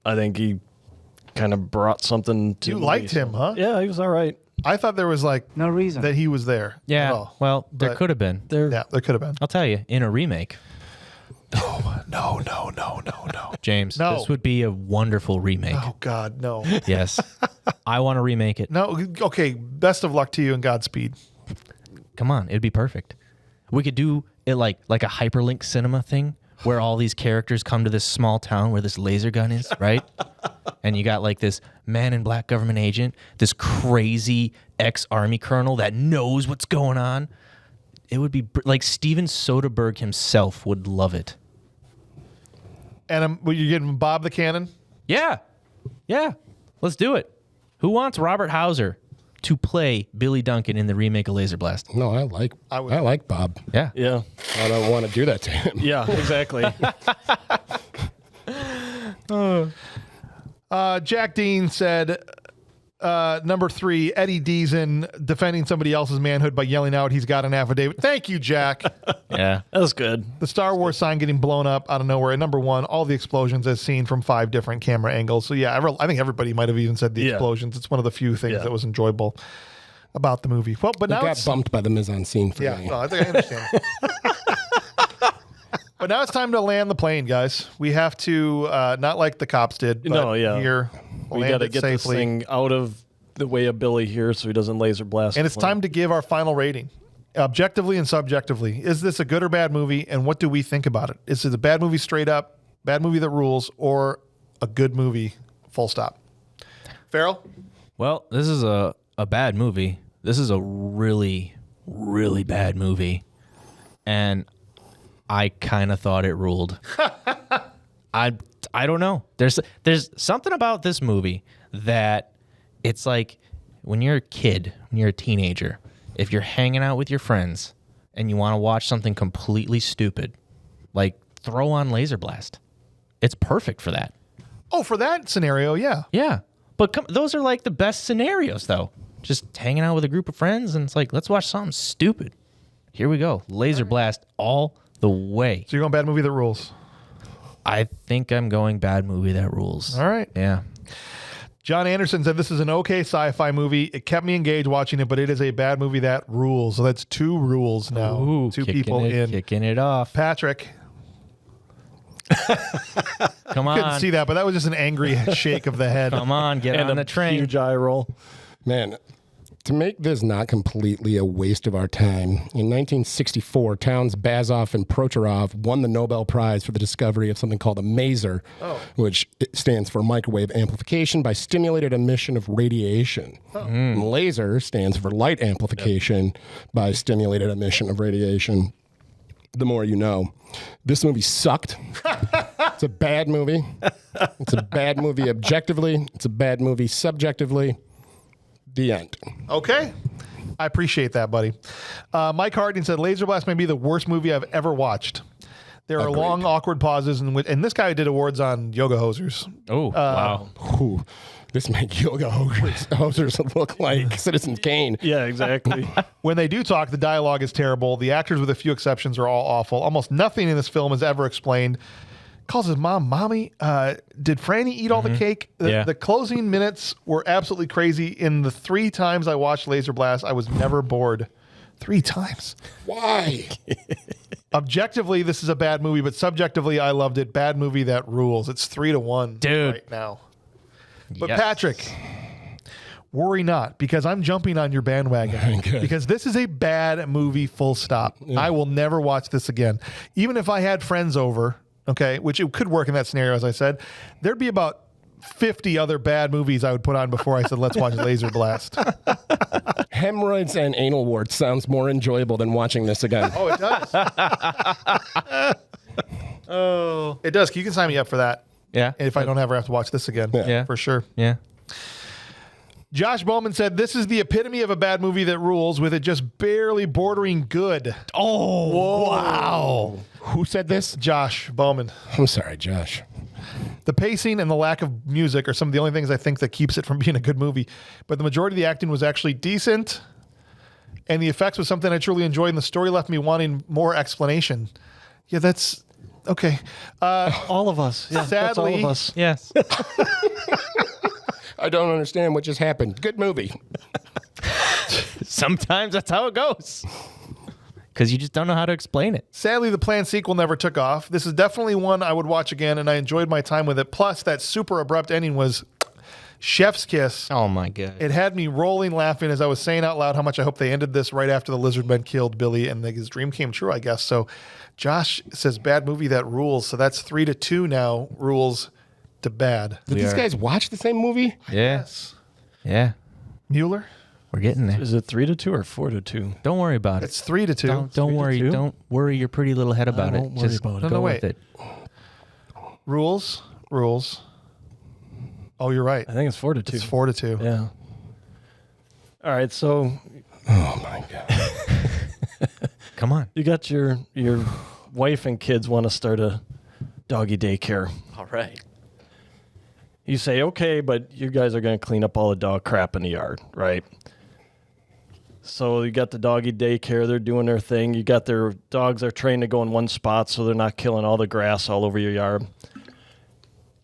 I think he kind of brought something to You the liked movie. him, huh? Yeah, he was all right. I thought there was no reason that he was there. at Yeah. all. Well, there But- could have been. Yeah, there could have been. I'll tell you, in a remake, No. James, No. this would be a wonderful remake. Oh, God, no. Yes. I want to remake it. No, okay, best of luck to you and Godspeed. Come on, it'd be perfect. We could do it like a hyperlink cinema thing where all these characters come to this small town where this laser gun is, right? And you got like this man in black government agent, this crazy ex-army colonel that knows what's going on. It would be like Steven Soderbergh himself would love it. And you're getting Bob the Cannon? Yeah. Yeah. Let's do it. Who wants Robert Hauser to play Billy Duncan in the remake of Laserblast? No, I like Bob. Yeah. Yeah. I don't want to do that to him. Yeah, exactly. Jack Dean said, number 3, Eddie Deason defending somebody else's manhood by yelling out he's got an affidavit. Thank you, Jack. Yeah. That was good. The Star Wars sign getting blown up out of nowhere. And number 1, all the explosions as seen from 5 different camera angles. So yeah, I think everybody might have even said the explosions. It's one of the few things that was enjoyable about the movie. Well, but We now got bumped by the mise-en-scene for yeah, me. no, I think I understand. But now it's time to land the plane, guys. We have to, not like the cops did, but here, we land got to it get this safely. thing out of the way of Billy here so he doesn't laser blast. And it's time to give our final rating, objectively and subjectively. Is this a good or bad movie, and what do we think about it? Is it a bad movie straight up, bad movie that rules, or a good movie, full stop? Farrell? Well, this is a bad movie. This is a really, really bad movie. And I kind of thought it ruled. I don't know. There's something about this movie that it's like when you're a kid, when you're a teenager, if you're hanging out with your friends and you want to watch something completely stupid, like throw on Laserblast. It's perfect for that. Oh, for that scenario, yeah. Yeah. But those are like the best scenarios, though. Just hanging out with a group of friends and it's like, let's watch something stupid. Here we go. Laserblast all the way. So you're going bad movie that rules? I think I'm going bad movie that rules. All right. Yeah. John Anderson said this is an okay sci-fi movie. It kept me engaged watching it, but it is a bad movie that rules. So that's 2 rules now. Ooh, 2 people in. Kicking it off. Patrick. Come on. Couldn't see that, but that was just an angry shake of the head. Come on, get and on a the train. huge eye roll. Man, to make this not completely a waste of our time, in 1964, Towns Bazoff and Prochorov won the Nobel Prize for the discovery of something called a maser, which stands for microwave amplification by stimulated emission of radiation. And laser stands for light amplification by stimulated emission of radiation. The more you know. This movie sucked. It's a bad movie. It's a bad movie objectively. It's a bad movie subjectively. The end. Okay. I appreciate that, buddy. Mike Harding said Laserblast may be the worst movie I've ever watched. There are long, awkward pauses, and this guy did awards on yoga hosers. Oh, wow. Whew. This make yoga hosers look like Citizen Kane. Yeah, exactly. When they do talk, the dialogue is terrible. The actors, with a few exceptions, are all awful. Almost nothing in this film is ever explained. Calls his mom, Mommy, did Franny eat all the cake? The closing minutes were absolutely crazy. In the 3 times I watched Laserblast, I was never bored. 3 times. Why? Objectively, this is a bad movie, but subjectively, I loved it. Bad movie that rules. It's 3-1 Dude. right now. But Yes. Patrick, worry not, because I'm jumping on your bandwagon. Because this is a bad movie, full stop. I will never watch this again. Even if I had friends over, okay, which it could work in that scenario, as I said, there'd be about 50 other bad movies I would put on before I said, let's watch Laserblast. Hemorrhoids and anal warts sounds more enjoyable than watching this again. Oh, it does. Oh. It does. You can sign me up for that. Yeah. If I don't ever have to watch this again. Yeah. For sure. Yeah. Josh Bowman said, this is the epitome of a bad movie that rules, with it just barely bordering good. Oh, wow. Who said this? Josh Bowman. I'm sorry, Josh. The pacing and the lack of music are some of the only things I think that keeps it from being a good movie. But the majority of the acting was actually decent, and the effects was something I truly enjoyed, and the story left me wanting more explanation. Yeah, that's... Okay. All of us. Yeah, that's all of Sadly- us. Yes. I don't understand what just happened. Good movie. Sometimes that's how it goes. Because you just don't know how to explain it. Sadly, the planned sequel never took off. This is definitely one I would watch again, and I enjoyed my time with it. Plus, that super abrupt ending was chef's kiss. Oh my God. It had me rolling laughing as I was saying out loud how much I hope they ended this right after the lizard men killed Billy and his dream came true, I guess. So Josh says bad movie that rules. So that's 3-2 now, rules to bad. Did these guys watch the same movie? Yeah. Yes. Yeah. Mueller? We're getting there. Is it 3-2 or 4-2? Don't worry about it. It's 3-2. Don't worry. 3-2? Don't worry your pretty little head about it. won't worry Just about it. go No, with wait. it. Rules. Oh, you're right. I think it's 4-2. It's 4-2. Yeah. All right, so Oh, my God. Come on. you got your wife and kids want to start a doggy daycare. All right. You say, okay, but you guys are going to clean up all the dog crap in the yard, right? So you got the doggy daycare. They're doing their thing. You got their dogs are trained to go in one spot so they're not killing all the grass all over your yard.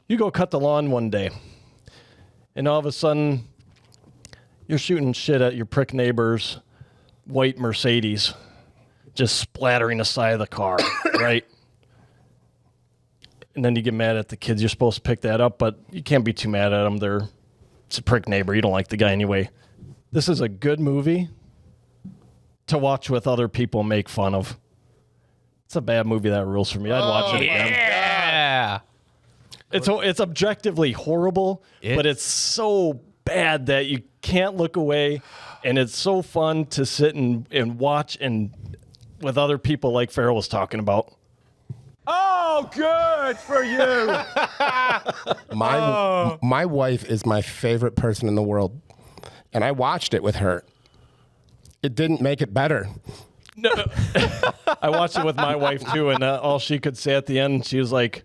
You go cut the lawn one day, and all of a sudden, you're shooting shit at your prick neighbor's white Mercedes, just splattering the side of the car, right? And then you get mad at the kids. You're supposed to pick that up, but you can't be too mad at them. It's a prick neighbor. You don't like the guy anyway. This is a good movie to watch with other people make fun of. It's a bad movie that rules for me. I'd watch it again. Yeah. It's objectively horrible, but it's so bad that you can't look away, and it's so fun to sit and watch and with other people like Farrell was talking about. Oh, good for you. My wife is my favorite person in the world, and I watched it with her. It didn't make it better. I watched it with my wife too, and all she could say at the end, she was like,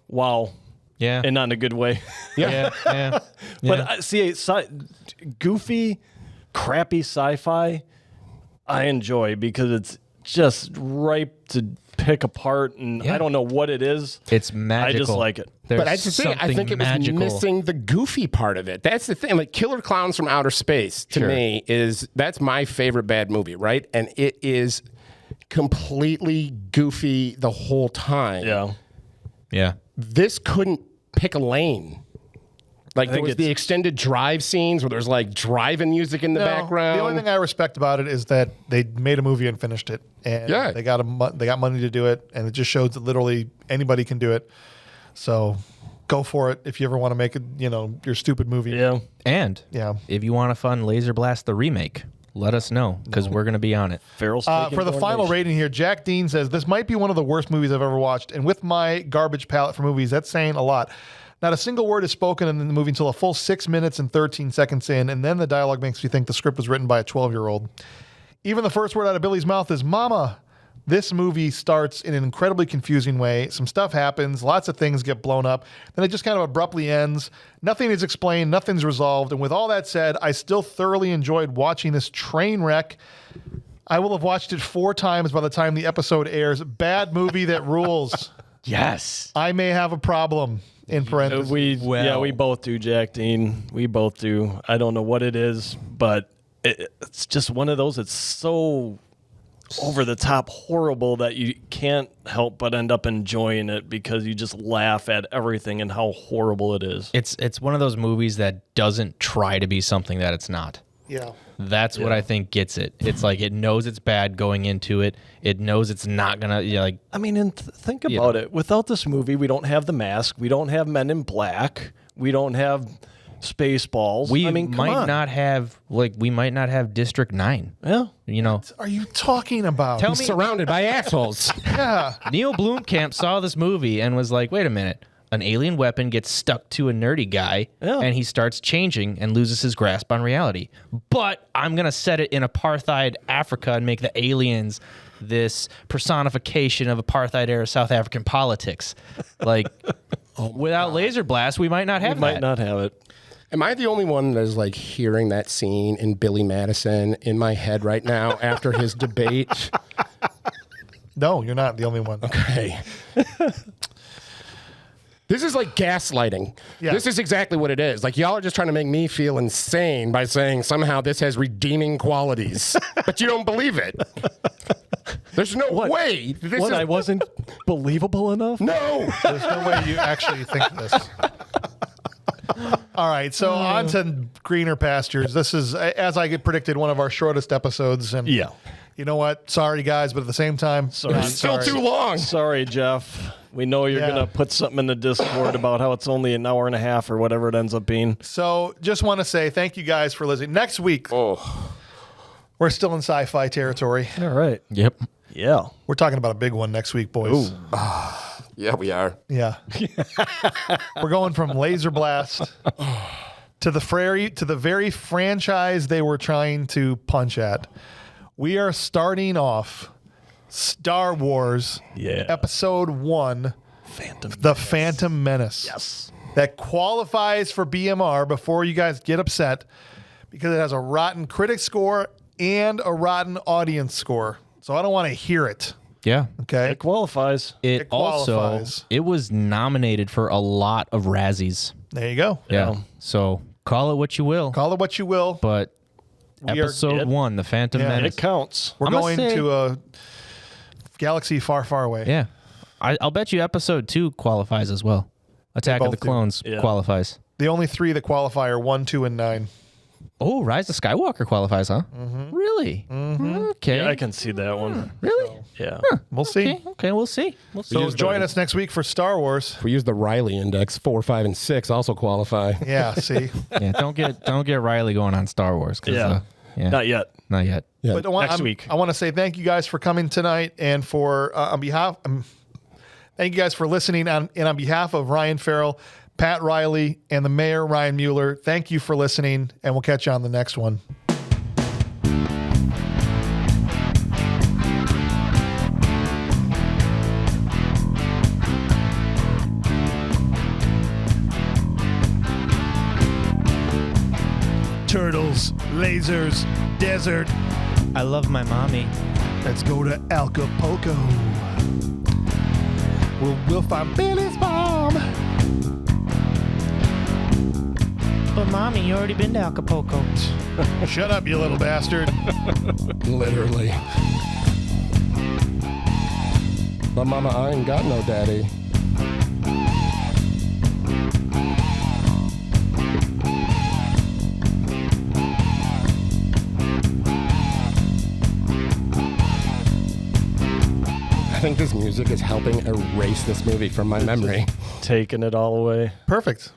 "Wow." Yeah. And not in a good way. Yeah. Yeah. But see, goofy, crappy sci-fi, I enjoy because it's just ripe to pick apart, and I don't know what it is. It's magical. I just like it. There's But that's the thing. I think it was magical. missing the goofy part of it. That's the thing. Like Killer Clowns from Outer Space to me that's my favorite bad movie, right? And it is completely goofy the whole time. Yeah. Yeah. This couldn't pick a lane. Like there think was the extended drive scenes where there's like driving music in the background. The only thing I respect about it is that they made a movie and finished it, and they got money to do it, and it just shows that literally anybody can do it. So go for it if you ever want to make it, your stupid movie. Yeah. And Yeah. if you want to fund Laserblast the remake, let us know because we're going to be on it. Farrell's For the final rating here, Jack Dean says, this might be one of the worst movies I've ever watched. And with my garbage palette for movies, that's saying a lot. Not a single word is spoken in the movie until a full 6 minutes and 13 seconds in. And then the dialogue makes me think the script was written by a 12-year-old. Even the first word out of Billy's mouth is "Mama." This movie starts in an incredibly confusing way. Some stuff happens. Lots of things get blown up. Then it just kind of abruptly ends. Nothing is explained. Nothing's resolved. And with all that said, I still thoroughly enjoyed watching this train wreck. I will have watched it 4 times by the time the episode airs. Bad movie that rules. Yes. I may have a problem, in parentheses. We both do, Jack Dean. We both do. I don't know what it is, but it's just one of those. It's so over the top horrible that you can't help but end up enjoying it because you just laugh at everything and how horrible it is. It's one of those movies that doesn't try to be something that it's not. Yeah. That's what I think gets it. It's like it knows it's bad going into it. It knows it's not gonna like. I mean, and think about it. Without this movie, we don't have The Mask. We don't have Men in Black. We don't have Spaceballs. We come might on. not have we might not have District 9. Yeah. You know. What are you talking about? Tell He's me, surrounded by assholes. Yeah. Neil Blomkamp saw this movie and was like, "Wait a minute." An alien weapon gets stuck to a nerdy guy, and he starts changing and loses his grasp on reality. But I'm going to set it in apartheid Africa and make the aliens this personification of apartheid-era South African politics. Like, without Laserblast, we might not have Might not have it. Am I the only one that's like hearing that scene in Billy Madison in my head right now after his debate? No, you're not the only one. Okay. This is like gaslighting. Yeah. This is exactly what it is. Like, y'all are just trying to make me feel insane by saying somehow this has redeeming qualities, but you don't believe it. There's no way. This What, is, I wasn't believable enough? no. There's no way you actually think this. All right, so on to greener pastures. This is, as I predicted, one of our shortest episodes. And Yeah. you know what? Sorry, guys, but at the same time, Sorry. not Still sorry. too long. Sorry, Jeff. We know you're Yeah. going to put something in the Discord about how it's only an hour and a half or whatever it ends up being. So just want to say thank you guys for listening. Next week, we're still in sci-fi territory. All right. Yep. Yeah. We're talking about a big one next week, boys. Yeah, we are. Yeah. We're going from Laserblast to the very franchise they were trying to punch at. We are starting off Star Wars Episode 1, The Phantom Menace. Yes. That qualifies for BMR before you guys get upset because it has a rotten critic score and a rotten audience score. So I don't want to hear it. Yeah. Okay. It qualifies. It qualifies. it was nominated for a lot of Razzies. There you go. Yeah. So call it what you will. Call it what you will. But We are- episode 1, The Phantom Yeah. Menace. It counts. We're I'm gonna going say- to a galaxy far, far away. Yeah. I'll bet you episode 2 qualifies as well. Attack of both the do. Clones Yeah. qualifies. The only three that qualify are 1, 2, and 9. Oh, Rise of Skywalker qualifies, huh? Really? Okay. Yeah, I can see that one. Really? Yeah. We'll see. Okay, we'll see. We'll see. So join us next week for Star Wars. If we use the Riley index, 4, 5, and 6 also qualify. Yeah, see. Yeah, don't get Riley going on Star Wars. 'Cause, Yeah. Not Not yet. yet. But Next week. I want to say thank you guys for coming tonight and for on behalf. Thank you guys for listening. And on behalf of Ryan Farrell, Pat Riley, and the mayor Ryan Mueller, thank you for listening, and we'll catch you on the next one. Turtles, lasers, desert. I love my mommy. Let's go to Acapulco. We'll find Billy's mom. But mommy, you already been to Acapulco. Shut up, you little bastard. Literally. But mama, I ain't got no daddy. I think this music is helping erase this movie from my memory. Taking it all away. Perfect.